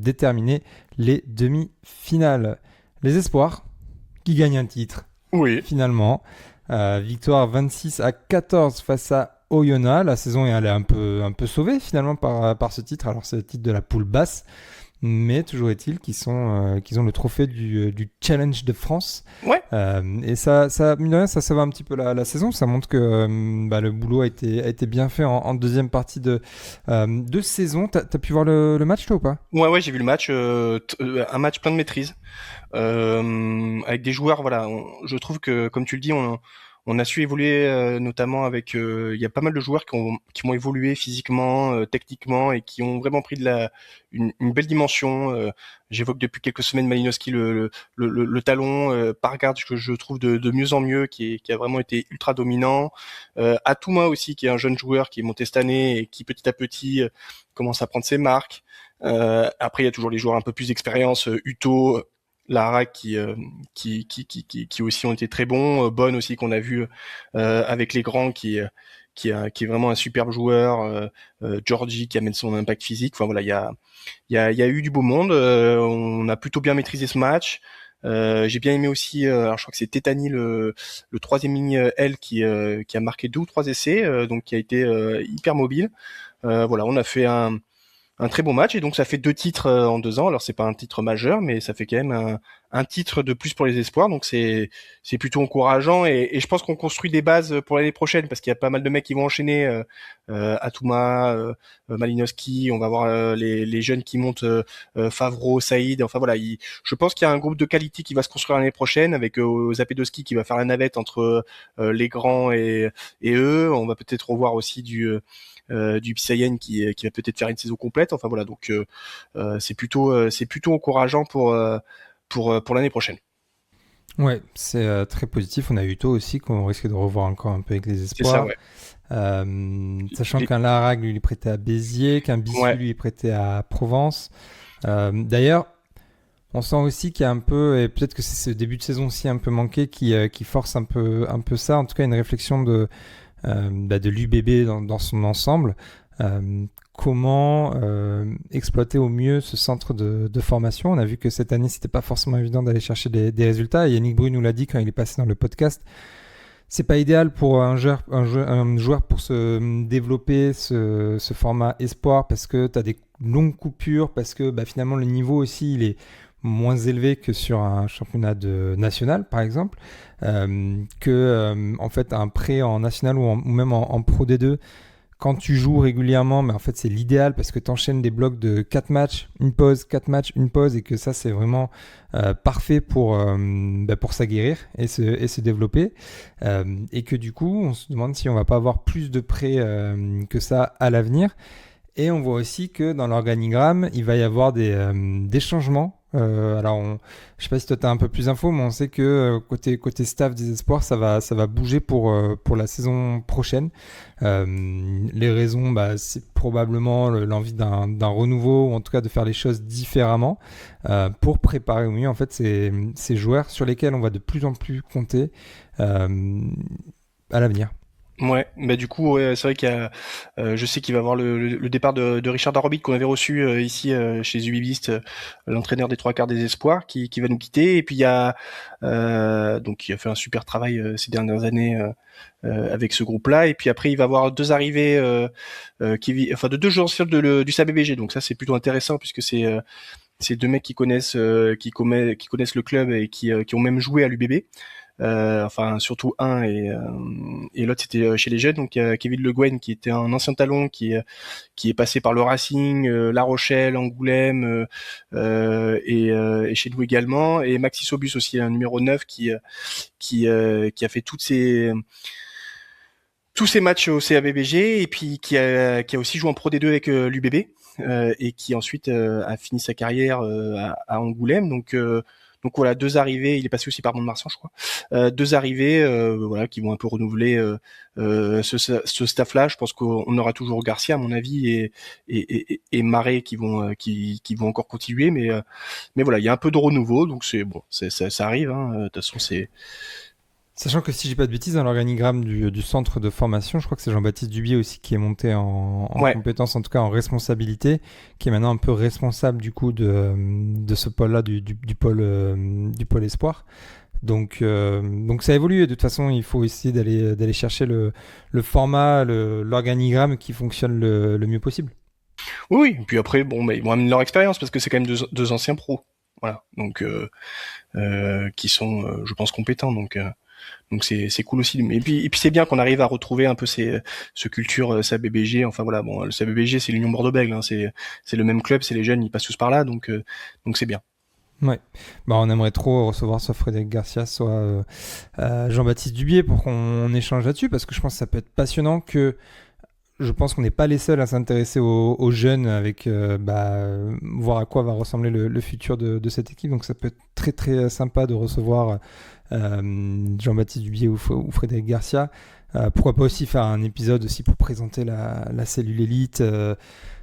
déterminer les demi-finales. Les espoirs qui gagnent un titre, Oui. finalement. Victoire 26-14 face à Oyonnax. La saison elle est un peu sauvée finalement par ce titre. Alors c'est le titre de la poule basse. Mais toujours est-il qu'ils ont le trophée du Challenge de France. Ouais. Et mine de rien, ça sauve un petit peu la saison. Ça montre que le boulot a été bien fait en deuxième partie de saison. T'as pu voir le match, toi, ou pas? Ouais, j'ai vu le match, un match plein de maîtrise, avec des joueurs. Voilà, je trouve que, comme tu le dis, on a su évoluer, notamment avec. Il y a pas mal de joueurs qui ont évolué physiquement, techniquement, et qui ont vraiment pris une belle dimension. J'évoque depuis quelques semaines Malinowski, le talon, Pargard, que je trouve de mieux en mieux, qui a vraiment été ultra dominant. Atouma aussi, qui est un jeune joueur qui est monté cette année et qui petit à petit commence à prendre ses marques. Après, il y a toujours les joueurs un peu plus d'expérience, Uto, Lara qui aussi ont été très bons, Bonne aussi qu'on a vu avec les grands qui est vraiment un superbe joueur, Georgie qui amène son impact physique. Enfin voilà, il y a eu du beau monde. On a plutôt bien maîtrisé ce match. J'ai bien aimé aussi, alors je crois que c'est Tétani le troisième ligne L qui a marqué 2 ou 3 essais, donc qui a été hyper mobile. Voilà, on a fait un très bon match, et donc ça fait 2 titres en 2 ans. Alors c'est pas un titre majeur, mais ça fait quand même un titre de plus pour les espoirs, donc c'est plutôt encourageant, et je pense qu'on construit des bases pour l'année prochaine, parce qu'il y a pas mal de mecs qui vont enchaîner, Atouma, Malinowski, on va voir les jeunes qui montent, Favreau, Saïd, enfin voilà, je pense qu'il y a un groupe de qualité qui va se construire l'année prochaine, avec Zapedoski qui va faire la navette entre les grands et eux. On va peut-être revoir aussi du Pisayen qui va peut-être faire une saison complète. Enfin voilà, donc c'est plutôt encourageant pour l'année prochaine. Ouais, c'est très positif. On a Uto aussi qu'on risque de revoir encore un peu avec les C'est ça, espoirs. ouais. Sachant Les- qu'un Larag lui est prêté à Béziers, qu'un Bissu Ouais, lui est prêté à Provence. D'ailleurs, On sent aussi qu'il y a un peu, et peut-être que c'est ce début de saison aussi un peu manqué qui force un peu ça, en tout cas une réflexion de l'UBB dans son ensemble. Comment exploiter au mieux ce centre de formation. On a vu que cette année, c'était pas forcément évident d'aller chercher des résultats. Et Yannick Bru nous l'a dit quand il est passé dans le podcast. C'est pas idéal pour un joueur pour se développer ce format espoir parce que tu as des longues coupures, parce que finalement le niveau aussi il est moins élevé que sur un championnat national par exemple, en fait un prêt en national ou même en Pro D2 quand tu joues régulièrement, mais en fait c'est l'idéal parce que tu enchaînes des blocs de 4 matchs, une pause, 4 matchs, une pause, et que ça c'est vraiment parfait pour s'aguerrir et se développer. Et que du coup, on se demande si on va pas avoir plus de prêts que ça à l'avenir. Et on voit aussi que dans l'organigramme, il va y avoir des changements. Alors, je sais pas si toi tu as un peu plus d'infos, mais on sait que côté staff des espoirs, ça va bouger pour la saison prochaine. Les raisons, c'est probablement l'envie d'un renouveau, ou en tout cas de faire les choses différemment pour préparer au mieux en fait ces joueurs sur lesquels on va de plus en plus compter à l'avenir. Ouais, du coup, ouais, c'est vrai qu'il y a, je sais qu'il va y avoir le départ de Richard Darrobic qu'on avait reçu ici chez Ubibist, l'entraîneur des trois quarts des espoirs, qui va nous quitter. Et puis il y a donc qui a fait un super travail ces dernières années avec ce groupe-là. Et puis après, il va y avoir deux arrivées, de deux joueurs anciens du SABBG. Donc ça, c'est plutôt intéressant puisque c'est deux mecs qui connaissent le club et qui ont même joué à l'UBB. Surtout un et l'autre c'était chez les jeunes. Donc il y a Kevin Le Guen qui était un ancien talon qui est passé par le Racing, La Rochelle, Angoulême et chez nous également, et Maxi Sobus aussi, un numéro 9 qui a fait tous ces matchs au CABBG et puis qui a aussi joué en Pro D2 avec l'UBB et qui ensuite a fini sa carrière à Angoulême. Donc voilà, deux arrivées. Il est passé aussi par Mont-de-Marsan, je crois. Deux arrivées, qui vont un peu renouveler ce staff-là. Je pense qu'on aura toujours Garcia, à mon avis, et Marais qui vont encore continuer. Mais voilà, il y a un peu de renouveau, donc c'est bon, ça arrive. De toute façon, c'est. Sachant que si j'ai pas de bêtises, dans l'organigramme du centre de formation, je crois que c'est Jean-Baptiste Dubier aussi qui est monté en compétence, en tout cas en responsabilité, qui est maintenant un peu responsable du coup de ce pôle-là, du pôle espoir. Donc ça évolue et de toute façon, il faut essayer d'aller chercher le format, l'organigramme qui fonctionne le mieux possible. Oui, et puis après, ils vont amener leur expérience parce que c'est quand même deux anciens pros. Voilà, donc qui sont, je pense, compétents. Donc c'est cool aussi. Et puis c'est bien qu'on arrive à retrouver un peu ce culture SABBG. Enfin voilà, bon, le SABBG c'est l'Union Bordeaux-Bègles, hein, c'est le même club, c'est les jeunes, ils passent tous par là, donc c'est bien. Ouais, on aimerait trop recevoir soit Frédéric Garcia, soit Jean-Baptiste Dubier pour qu'on échange là-dessus, parce que je pense que ça peut être passionnant je pense qu'on n'est pas les seuls à s'intéresser aux jeunes avec voir à quoi va ressembler le futur de cette équipe. Donc ça peut être très très sympa de recevoir Jean-Baptiste Dubier ou Frédéric Garcia. Pourquoi pas aussi faire un épisode aussi pour présenter la cellule élite.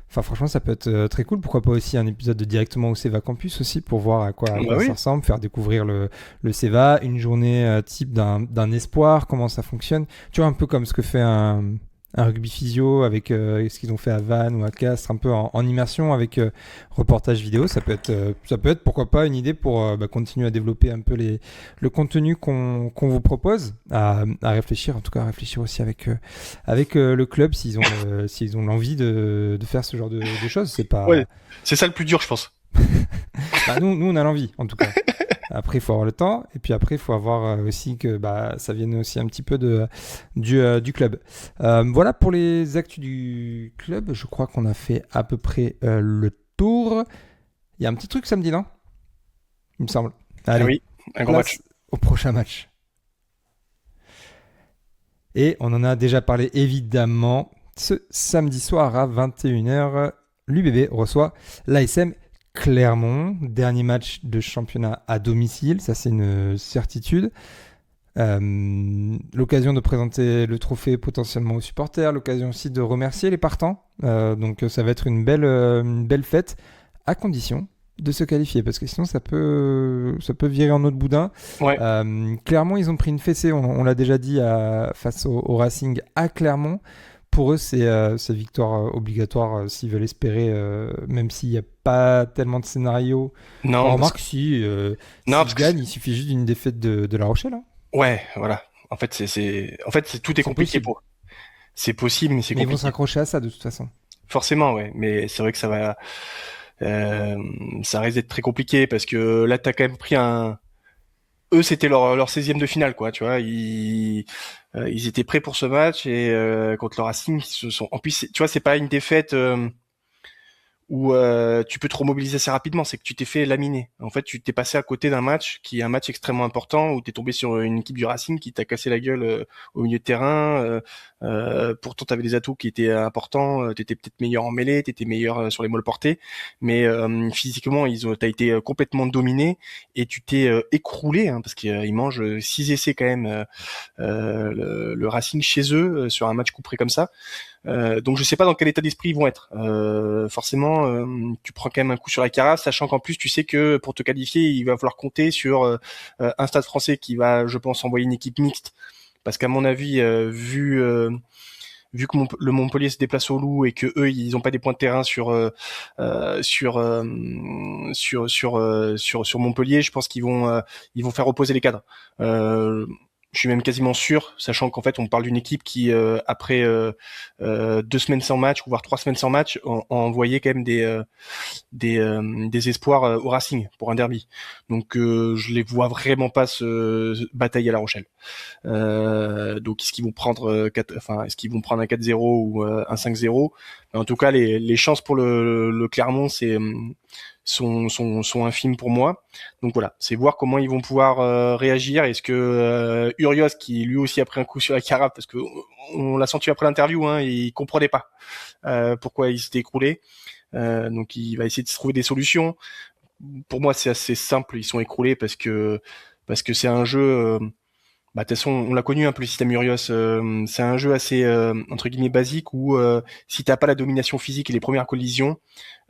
Franchement, ça peut être très cool. Pourquoi pas aussi un épisode directement au Seva Campus aussi pour voir à quoi ça ressemble, faire découvrir le Seva, une journée type d'un espoir, comment ça fonctionne. Tu vois, un peu comme ce que fait un rugby physio avec ce qu'ils ont fait à Vannes ou à Castres, un peu en immersion avec reportage vidéo. Ça peut être pourquoi pas une idée pour continuer à développer un peu le contenu qu'on vous propose, à réfléchir, en tout cas à réfléchir aussi avec le club s'ils ont l'envie de faire ce genre de choses. C'est ça le plus dur, je pense. Nous on a l'envie en tout cas. Après, il faut avoir le temps. Et puis après, il faut avoir aussi que ça vienne aussi un petit peu du club. Voilà pour les actus du club. Je crois qu'on a fait à peu près le tour. Il y a un petit truc samedi, non ? Il me semble. Allez, oui, un gros match. Au prochain match. Et on en a déjà parlé évidemment. Ce samedi soir à 21h, l'UBB reçoit l'ASM Clermont, dernier match de championnat à domicile, ça c'est une certitude. L'occasion de présenter le trophée potentiellement aux supporters, l'occasion aussi de remercier les partants. Donc ça va être une belle fête, à condition de se qualifier, parce que sinon ça peut virer en autre boudin. Ouais. Clermont, ils ont pris une fessée, on l'a déjà dit, face au Racing à Clermont. Pour eux, c'est victoire obligatoire s'ils veulent espérer, même s'il n'y a pas tellement de scénarios. Enfin, Non, remarque, non, s'ils parce que gagnent, il suffit juste d'une défaite de La Rochelle. Hein. ouais, voilà. En fait, tout est C'est compliqué possible. c'est possible, mais c'est Mais ils vont compliqué. s'accrocher à ça de toute façon. Forcément, ouais. Mais c'est vrai que ça risque d'être très compliqué parce que là, t'as quand même pris eux, c'était leur 16e de finale, quoi. Tu vois, ils étaient prêts pour ce match et contre le Racing, ils se sont. En plus, tu vois, c'est pas une défaite. Où tu peux te remobiliser assez rapidement, c'est que tu t'es fait laminer. En fait, tu t'es passé à côté d'un match qui est un match extrêmement important où tu es tombé sur une équipe du Racing qui t'a cassé la gueule au milieu de terrain. Pourtant, tu avais des atouts qui étaient importants. Tu étais peut-être meilleur en mêlée, tu étais meilleur sur les molles portées, mais physiquement, t'as été complètement dominé et tu t'es écroulé hein, parce qu'ils mangent 6 essais quand même le Racing chez eux sur un match couperé comme ça. Donc je sais pas dans quel état d'esprit ils vont être. Forcément, tu prends quand même un coup sur la carafe, sachant qu'en plus tu sais que pour te qualifier, il va falloir compter sur un Stade Français qui va, je pense, envoyer une équipe mixte, parce qu'à mon avis, vu que le Montpellier se déplace au Loup et que eux ils ont pas des points de terrain sur Montpellier, je pense qu'ils vont faire opposer les cadres. Je suis même quasiment sûr, sachant qu'en fait on parle d'une équipe qui après 2 semaines sans match, ou voire 3 semaines sans match, ont envoyé quand même des espoirs au Racing pour un derby. Donc je les vois vraiment pas se batailler à La Rochelle. Donc est-ce qu'ils vont prendre un 4-0 ou un 5-0? Mais en tout cas, les chances pour le Clermont sont infimes pour moi. Donc voilà, c'est voir comment ils vont pouvoir réagir. Est-ce que Urios, qui lui aussi a pris un coup sur la carafe, parce que on l'a senti après l'interview, hein, il comprenait pas pourquoi il s'était écroulé. Donc il va essayer de se trouver des solutions. Pour moi, c'est assez simple. Ils sont écroulés parce que c'est un jeu. Bah, de toute façon, on l'a connu un peu le système Urios. C'est un jeu assez entre guillemets basique où si t'as pas la domination physique et les premières collisions,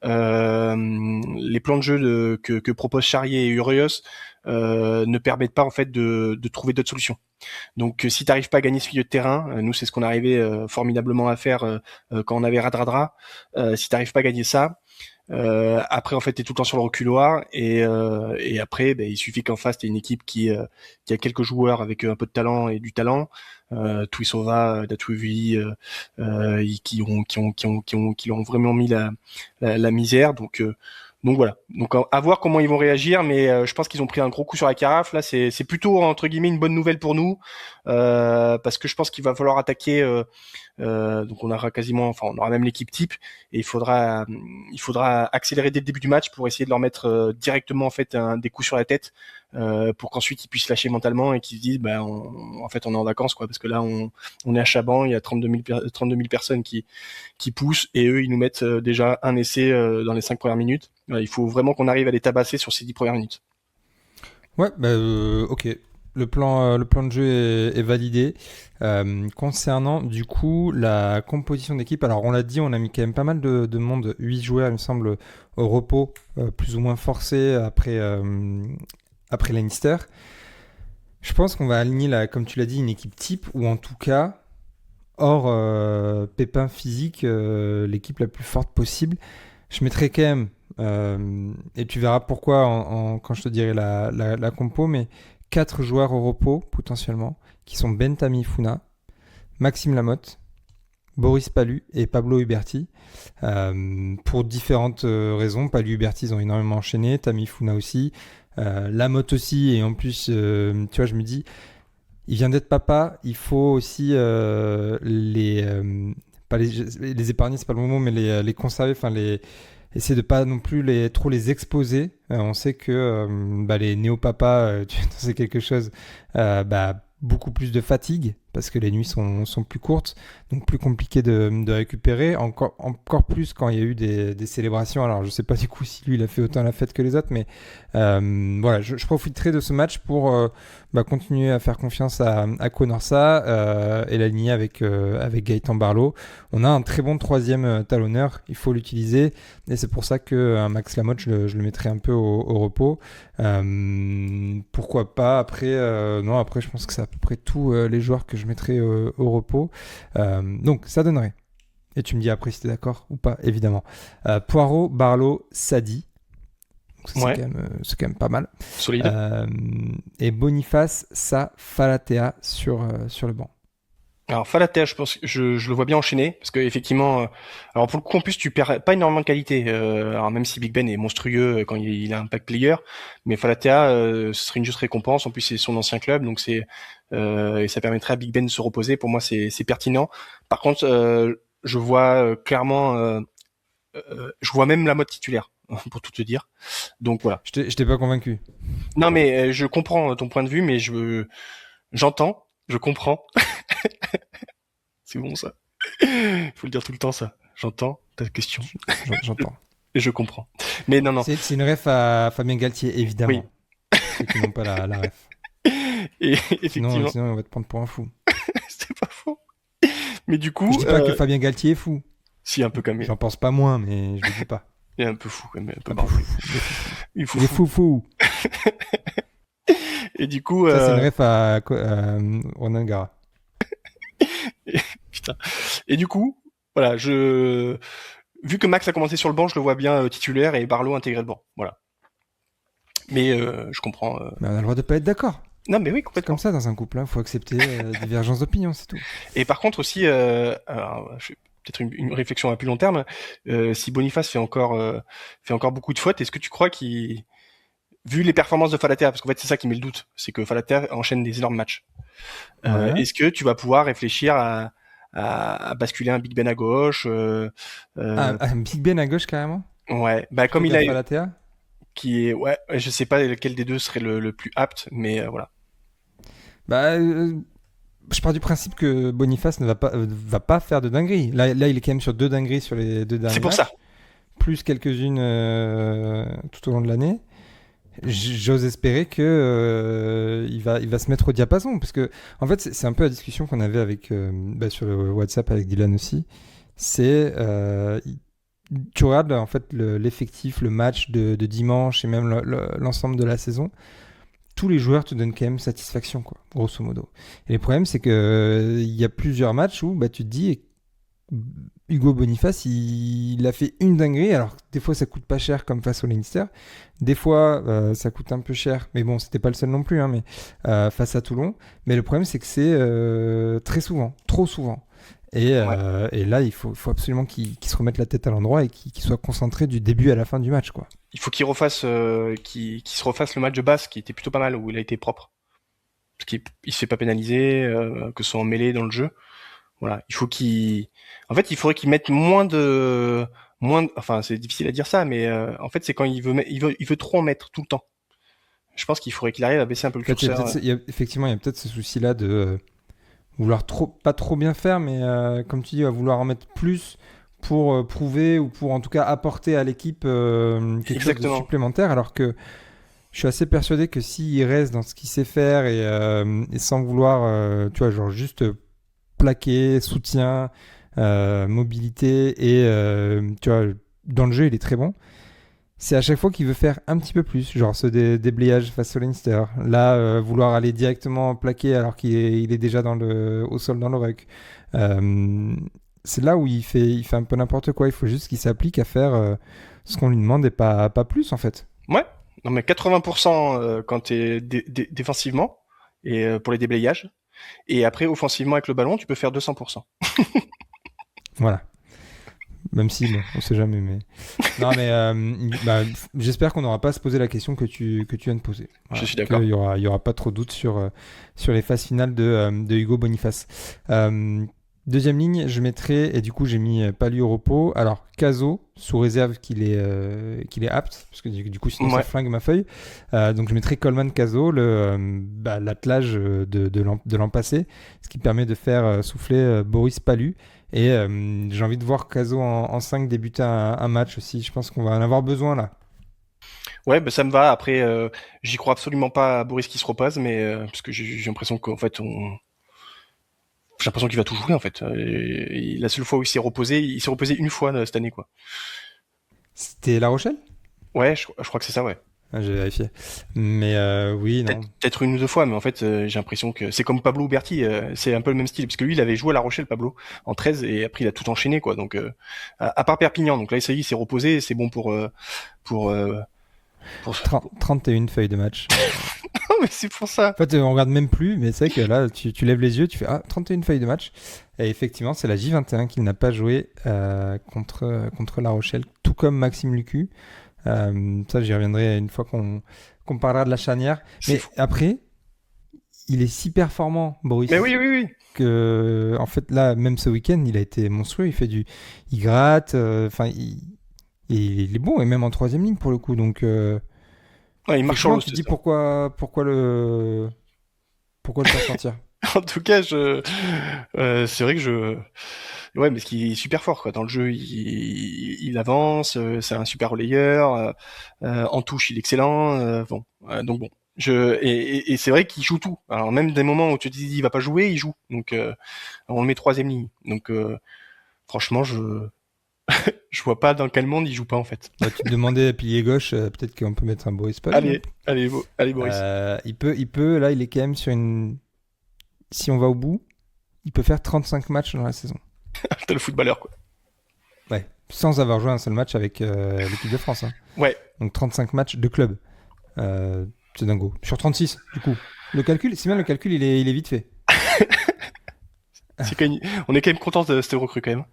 les plans de jeu que proposent Charrier et Urios ne permettent pas en fait de trouver d'autres solutions. Donc si t'arrives pas à gagner ce milieu de terrain, nous c'est ce qu'on arrivait formidablement à faire quand on avait Radradra. Si t'arrives pas à gagner ça, après en fait t'es tout le temps sur le reculoir et après il suffit qu'en face t'aies une équipe qui a quelques joueurs avec un peu de talent et du talent, Tuisova, Datuvi, qui ont vraiment mis la misère. Donc voilà. Donc à voir comment ils vont réagir, mais je pense qu'ils ont pris un gros coup sur la carafe. Là, c'est plutôt entre guillemets une bonne nouvelle pour nous, parce que je pense qu'il va falloir attaquer. Donc on aura même l'équipe type et il faudra accélérer dès le début du match pour essayer de leur mettre directement en fait des coups sur la tête, pour qu'ensuite ils puissent lâcher mentalement et qu'ils se disent en fait on est en vacances quoi, parce que là on est à Chaban, il y a 32 000 personnes qui poussent et eux ils nous mettent déjà un essai dans les 5 premières minutes. Il faut vraiment qu'on arrive à les tabasser sur ces 10 premières minutes. Ouais, ok. Le plan de jeu est validé. Concernant du coup la composition d'équipe, alors on l'a dit, on a mis quand même pas mal de monde, 8 joueurs il me semble, au repos, plus ou moins forcé après Leinster. Je pense qu'on va aligner, comme tu l'as dit, une équipe type, ou en tout cas, hors pépin physique, l'équipe la plus forte possible. Je mettrai quand même, et tu verras pourquoi quand je te dirai la compo, mais 4 joueurs au repos potentiellement, qui sont Bentami Funa, Maxime Lamotte, Boris Palu et Pablo Huberti, pour différentes raisons. Palu et Huberti, ils ont énormément enchaîné, Tamifuna aussi, Lamotte aussi, et en plus, tu vois, je me dis, il vient d'être papa, il faut aussi pas les épargner, c'est pas le moment, mais les conserver, enfin essayer de pas non plus trop les exposer. On sait que les néo-papas, tu sais quelque chose, beaucoup plus de fatigue parce que les nuits sont plus courtes, donc plus compliqué de récupérer, encore plus quand il y a eu des célébrations. Alors je sais pas du coup si lui il a fait autant la fête que les autres, mais voilà, je profiterai de ce match pour continuer à faire confiance à Konorsa et l'aligner avec Gaëtan Barlow. On a un très bon troisième talonneur, il faut l'utiliser, et c'est pour ça que Max Lamotte, je le mettrai un peu au repos. Pourquoi pas après non, après je pense que c'est à peu près tous les joueurs que je mettrai au repos. Donc ça donnerait, et tu me dis après si t'es d'accord ou pas, évidemment, Poirot, Barlow, Sadi. Donc ça, Ouais. c'est quand même pas mal. Solide. Et Boniface, Falatea sur le banc. Alors Falatea, je pense, je le vois bien enchaîner parce que effectivement, alors pour le coup en plus tu perds pas énormément de qualité. Alors même si Big Ben est monstrueux quand il a un pack player, mais Falatea, ce serait une juste récompense. En plus c'est son ancien club, donc et ça permettrait à Big Ben de se reposer. Pour moi c'est pertinent. Par contre, je vois clairement, je vois même la mode titulaire pour tout te dire. Donc voilà. Je t'ai pas convaincu. Non mais je comprends ton point de vue, mais j'entends, je comprends. C'est bon ça. Faut le dire tout le temps ça. J'entends ta question J'entends. et je comprends. Mais non. C'est une ref à Fabien Galtier, évidemment. Oui. Ceux qui n'ont pas la ref. Et effectivement, Sinon, on va te prendre pour un fou. c'est pas faux. Mais du coup, Je dis pas que Fabien Galtier est fou. si un peu quand même. J'en pense pas moins, mais je le dis pas. Il est un peu fou quand même, un peu Un peu barbelé. fou. Il est Il est fou. Et du coup, Ça, c'est une ref à Ronan Gara. putain. Et du coup, voilà, vu que Max a commencé sur le banc, je le vois bien titulaire et Barlow intégré le banc. Voilà. Mais je comprends. Mais on a le droit de pas être d'accord. Non, mais oui, C'est complètement. comme ça dans un couple, hein. Faut accepter divergence d'opinion, c'est tout. Et par contre aussi, alors, peut-être une réflexion à plus long terme, si Boniface fait encore beaucoup de fautes, est-ce que tu crois vu les performances de Falatea, parce qu'en fait c'est ça qui met le doute, c'est que Falatea enchaîne des énormes matchs. Ouais. Est-ce que tu vas pouvoir réfléchir à basculer un Big Ben à gauche Un Big Ben à gauche carrément. Ouais, bah comme il a Falatea. ouais, je sais pas lequel des deux serait le plus apte, mais voilà. Je pars du principe que Boniface ne va pas faire de dinguerie. Là, il est quand même sur 2 dingueries sur les 2 derniers C'est pour matchs, ça. plus quelques-unes tout au long de l'année. J'ose espérer que il va se mettre au diapason, parce que en fait c'est un peu la discussion qu'on avait avec sur le WhatsApp avec Dylan aussi. C'est tu regardes en fait l'effectif, le match de dimanche et même l'ensemble de la saison. Tous les joueurs te donnent quand même satisfaction, quoi, grosso modo. Et le problème, c'est que il y a plusieurs matchs où tu te dis, Hugo Boniface, il a fait une dinguerie. Alors, des fois, ça coûte pas cher, comme face au Leinster. Des fois, ça coûte un peu cher. Mais bon, c'était pas le seul non plus, hein, mais face à Toulon. Mais le problème, c'est que c'est très souvent, trop souvent. Et là, il faut absolument qu'il se remette la tête à l'endroit et qu'il soit concentré du début à la fin du match, quoi. Il faut qu'il se refasse le match de base qui était plutôt pas mal, où il a été propre. Parce qu'il se fait pas pénaliser, que ce soit en mêlée dans le jeu. Voilà, en fait, il faudrait qu'il mette enfin, c'est difficile à dire ça, mais en fait, c'est quand il veut trop en mettre tout le temps. Je pense qu'il faudrait qu'il arrive à baisser un peu le curseur. Effectivement, il y a peut-être ce souci-là de vouloir pas trop bien faire, mais comme tu dis, vouloir en mettre plus pour prouver ou pour en tout cas apporter à l'équipe quelque chose de supplémentaire, alors que je suis assez persuadé que s'il reste dans ce qu'il sait faire et sans vouloir, tu vois, genre juste plaqué, soutien, mobilité et tu vois, dans le jeu il est très bon. C'est à chaque fois qu'il veut faire un petit peu plus, genre ce déblayage face au Leinster. Là, vouloir aller directement plaquer alors qu'il est déjà au sol dans le ruck. C'est là où il fait un peu n'importe quoi. Il faut juste qu'il s'applique à faire ce qu'on lui demande et pas plus en fait. Ouais, non mais 80% quand t'es défensivement et pour les déblayages. Et après, offensivement avec le ballon, tu peux faire 200%. Voilà. Même si, bon, on sait jamais. Mais... Non, mais j'espère qu'on n'aura pas à se poser la question que tu viens de poser. Voilà. Je suis d'accord. Il y aura pas trop de doute sur les phases finales de Hugo Boniface. Deuxième ligne, je mettrai, et du coup j'ai mis Palu au repos. Alors Caso, sous réserve qu'il est apte, parce que du coup sinon ça Ouais. flingue ma feuille. Donc je mettrai Coleman Caso, l'attelage de l'an passé, ce qui permet de faire souffler Boris Palu. Et j'ai envie de voir Caso en 5 débuter un match aussi. Je pense qu'on va en avoir besoin là. Ouais, bah, ça me va. Après, j'y crois absolument pas à Boris qui se repose, mais parce que j'ai l'impression qu'en fait, j'ai l'impression qu'il va tout jouer en fait. La seule fois où il s'est reposé une fois cette année, quoi. C'était La Rochelle? Ouais, je crois que c'est ça, ouais. Ah, j'ai vérifié. Mais oui, non. Peut-être une ou deux fois, mais en fait, j'ai l'impression que c'est comme Pablo Berti, c'est un peu le même style, parce que lui, il avait joué à La Rochelle, Pablo, en 13, et après, il a tout enchaîné, quoi. Donc, à part Perpignan, donc là, ça y est, il s'est reposé, et c'est bon pour, euh, pour... 31 feuilles de match. Non, mais c'est pour ça. En fait, on regarde même plus, mais c'est vrai que là, tu lèves les yeux, tu fais 31 feuilles de match. Et effectivement, c'est la J21 qu'il n'a pas joué contre La Rochelle, tout comme Maxime Lucu. Ça, j'y reviendrai une fois qu'on parlera de la charnière. C'est Mais fou. après, il est si performant, Mais Boris, oui, oui, oui. que en fait, là, même ce week-end, il a été monstrueux. Il gratte, enfin, il est bon, et même en troisième ligne pour le coup. Donc, Ouais, il marche sur effectivement, l'eau, tu te c'est dis ça. pourquoi le faire sortir. En tout cas, c'est vrai que ouais, mais ce qui est super fort, quoi. Dans le jeu, il avance, c'est un super relayeur, en touche, il est excellent, bon, donc bon. Et c'est vrai qu'il joue tout. Alors même des moments où tu te dis il va pas jouer, il joue. Donc, on le met troisième ligne. Donc, franchement, je vois pas dans quel monde il joue pas, en fait. Bah, tu te demandais pilier gauche, peut-être qu'on peut mettre un Boris Palu, hein. Allez, Boris. Là, il est quand même sur une. Si on va au bout, il peut faire 35 matchs dans la saison. T'as le footballeur, quoi. Ouais. Sans avoir joué un seul match avec l'équipe de France, hein. Ouais. Donc 35 matchs de club. C'est dingo. Sur 36, du coup. Le calcul, si bien le calcul, il est vite fait. C'est quand même, on est quand même content de cette recrue, quand même.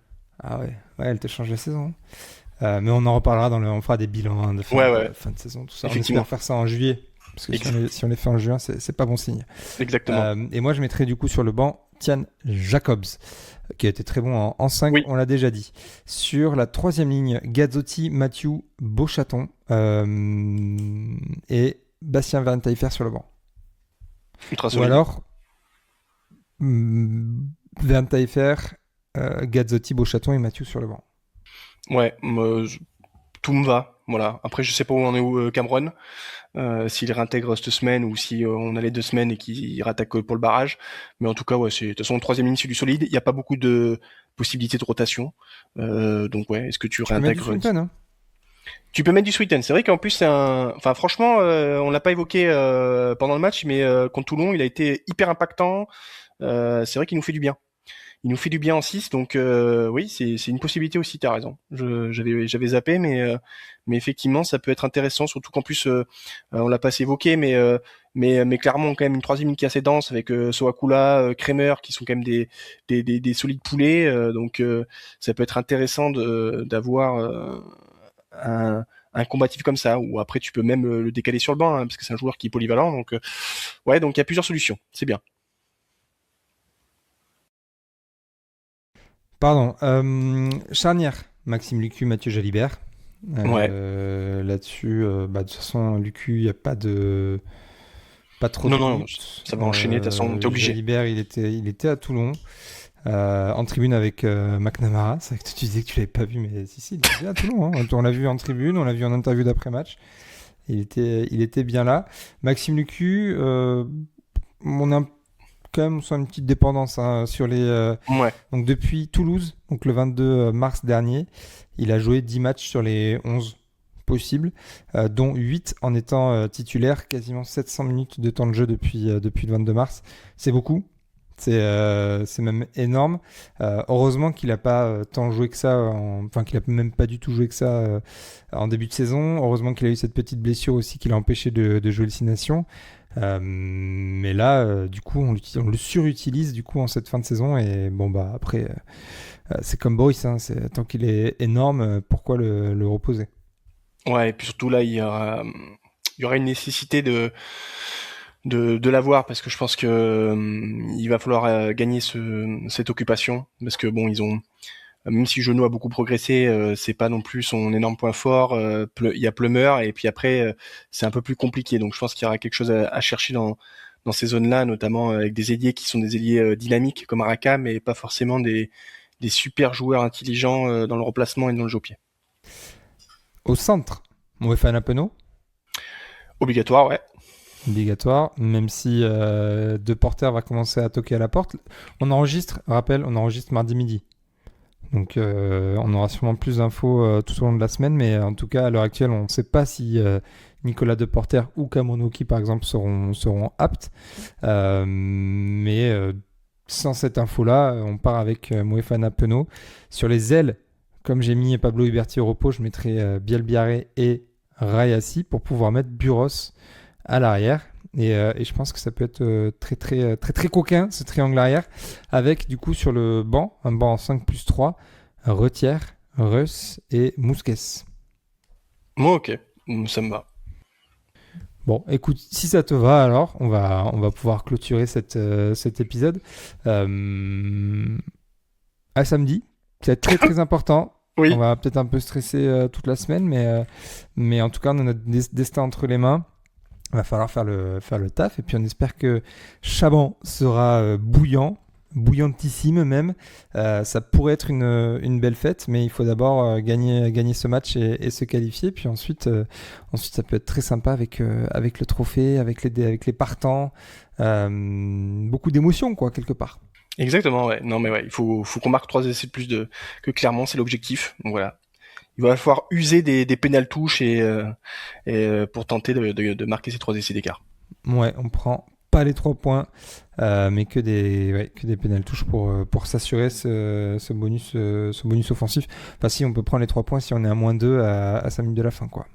Ah ouais, ouais, elle te change la saison. Mais on en reparlera on fera des bilans, hein, de fin, Ouais, de ouais, fin de saison, tout ça. On espère effectivement. faire ça en juillet. Parce que Ex- si on les fait en juin, c'est pas bon signe. Exactement. Et moi, je mettrais du coup sur le banc Tian Jacobs, qui a été très bon en 5, Oui, on l'a déjà dit. Sur la troisième ligne, Gazzotti, Mathieu, Beauchaton et Bastien Van Taillefer sur le banc. ultra Ou solide. alors Van Taillefer, Gazzotti, Beauchaton et Mathieu sur le banc. Ouais, tout me va. Voilà. Après, je sais pas où on est où Cameron, s'il réintègre cette semaine ou si on a les 2 semaines et qu'il rattaque pour le barrage. Mais en tout cas, ouais, de toute façon, troisième ligne, c'est du solide. Il n'y a pas beaucoup de possibilités de rotation. Donc ouais, est-ce que tu Tu peux mettre du réintègres? Swinton, hein. Tu peux mettre du Sweeten. C'est vrai qu'en plus, enfin, franchement, on l'a pas évoqué pendant le match, mais contre Toulon, il a été hyper impactant. C'est vrai qu'il nous fait du bien. Il nous fait du bien en 6, donc oui, c'est une possibilité aussi, t'as raison. J'avais zappé, mais effectivement, ça peut être intéressant, surtout qu'en plus, on l'a pas assez évoqué, mais clairement, quand même, une troisième ligne qui est assez dense, avec Soakula, Kremer, qui sont quand même des solides poulets, donc ça peut être intéressant d'avoir un combatif comme ça, ou après, tu peux même le décaler sur le banc, hein, parce que c'est un joueur qui est polyvalent, donc ouais, donc il y a plusieurs solutions, c'est bien. Pardon. Charnière, Maxime Lucu, Mathieu Jalibert. Ouais. Là-dessus, de toute façon, Lucu, il n'y a pas trop de Non, non, doute. ça va enchaîner, de toute façon, t'es obligé. Jalibert, il était à Toulon, en tribune avec McNamara. C'est vrai que tu disais que tu l'avais pas vu, mais si, il était à Toulon, hein. On l'a vu en tribune, on l'a vu en interview d'après-match. Il était bien là. Maxime Lucu, on a quand même une petite dépendance, hein, sur les. Ouais. Donc depuis Toulouse, donc le 22 mars dernier, il a joué 10 matchs sur les 11 possibles, dont 8 en étant titulaire, quasiment 700 minutes de temps de jeu depuis le 22 mars. C'est beaucoup, c'est même énorme. Heureusement qu'il n'a pas tant joué que ça, enfin qu'il n'a même pas du tout joué que ça en début de saison. Heureusement qu'il a eu cette petite blessure aussi qui l'a empêché de jouer le Six Nations. Mais là, du coup, on le surutilise du coup en cette fin de saison. Et bon, bah après, c'est comme Boris, hein, tant qu'il est énorme, pourquoi le reposer? Ouais, et puis surtout là, il y aura une nécessité de l'avoir parce que je pense que il va falloir gagner cette occupation parce que bon ils ont même si Jeannot a beaucoup progressé, c'est pas non plus son énorme point fort. Il y a Plummer et puis après c'est un peu plus compliqué. Donc je pense qu'il y aura quelque chose à chercher dans ces zones-là, notamment avec des ailiers qui sont des ailiers dynamiques comme Araka, mais pas forcément des super joueurs intelligents dans le replacement et dans le jeu au pied. Au centre, Moefana Penaud, Obligatoire, ouais. obligatoire, même si De Porter va commencer à toquer à la porte. On enregistre mardi midi. Donc on aura sûrement plus d'infos tout au long de la semaine, mais en tout cas à l'heure actuelle on ne sait pas si Nicolas Deporter ou Kamonoki par exemple seront aptes. Mais sans cette info-là, on part avec Moefana Penaud. Sur les ailes, comme j'ai mis Pablo Huberti au repos, je mettrai Bielbiaré et Rayassi pour pouvoir mettre Buros à l'arrière. Et je pense que ça peut être très coquin, ce triangle arrière, avec du coup sur le banc, un banc en 5+3, Retière, Reus et Mousquet. Moi, ok, ça me va. Bon, écoute, si ça te va, alors, on va pouvoir clôturer cet épisode. À samedi, ça va être très important. Oui. On va peut-être un peu stresser toute la semaine, mais en tout cas, on a notre destin entre les mains. Il va falloir faire le taf. Et puis, on espère que Chaban sera bouillantissime même. Ça pourrait être une belle fête, mais il faut d'abord gagner ce match et se qualifier. Puis ensuite, ça peut être très sympa avec le trophée, avec les partants. Beaucoup d'émotions, quoi, quelque part. Exactement, ouais. Non, mais ouais, il faut qu'on marque 3 essais de plus que Clermont, c'est l'objectif. Donc voilà. Il va falloir user des pénales touches pour tenter de marquer ces 3 essais d'écart. Ouais, on prend pas les 3 points, mais que des pénales touches pour s'assurer ce bonus offensif. Enfin, si on peut prendre les 3 points si on est à -2 à 5 minutes de la fin, quoi.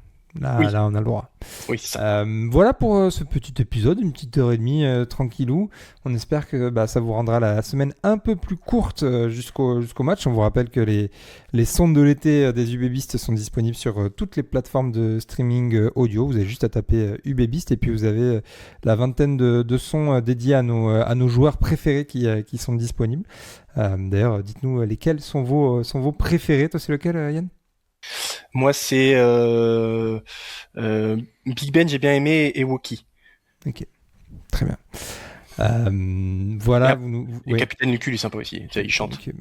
Oui. Là, on a le droit. Oui, c'est ça. Voilà pour ce petit épisode, une petite heure et demie tranquillou. On espère que ça vous rendra la semaine un peu plus courte jusqu'au match. On vous rappelle que les sondes de l'été des UBBistes sont disponibles sur toutes les plateformes de streaming audio. Vous avez juste à taper UBBistes et puis vous avez la vingtaine de sons dédiés à nos joueurs préférés qui sont disponibles. D'ailleurs, dites-nous lesquels sont vos préférés. Toi, c'est lequel, Yann ? Moi, c'est Big Ben, j'ai bien aimé, et Woki. Ok, très bien. Voilà. Et Capitaine Lucul est sympa aussi, il chante. Okay,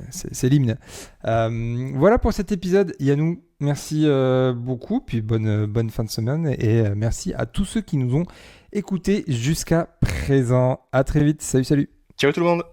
c'est l'hymne. Voilà pour cet épisode. Yannou, merci beaucoup. Puis bonne fin de semaine. Et merci à tous ceux qui nous ont écoutés jusqu'à présent. À très vite. Salut. Ciao tout le monde.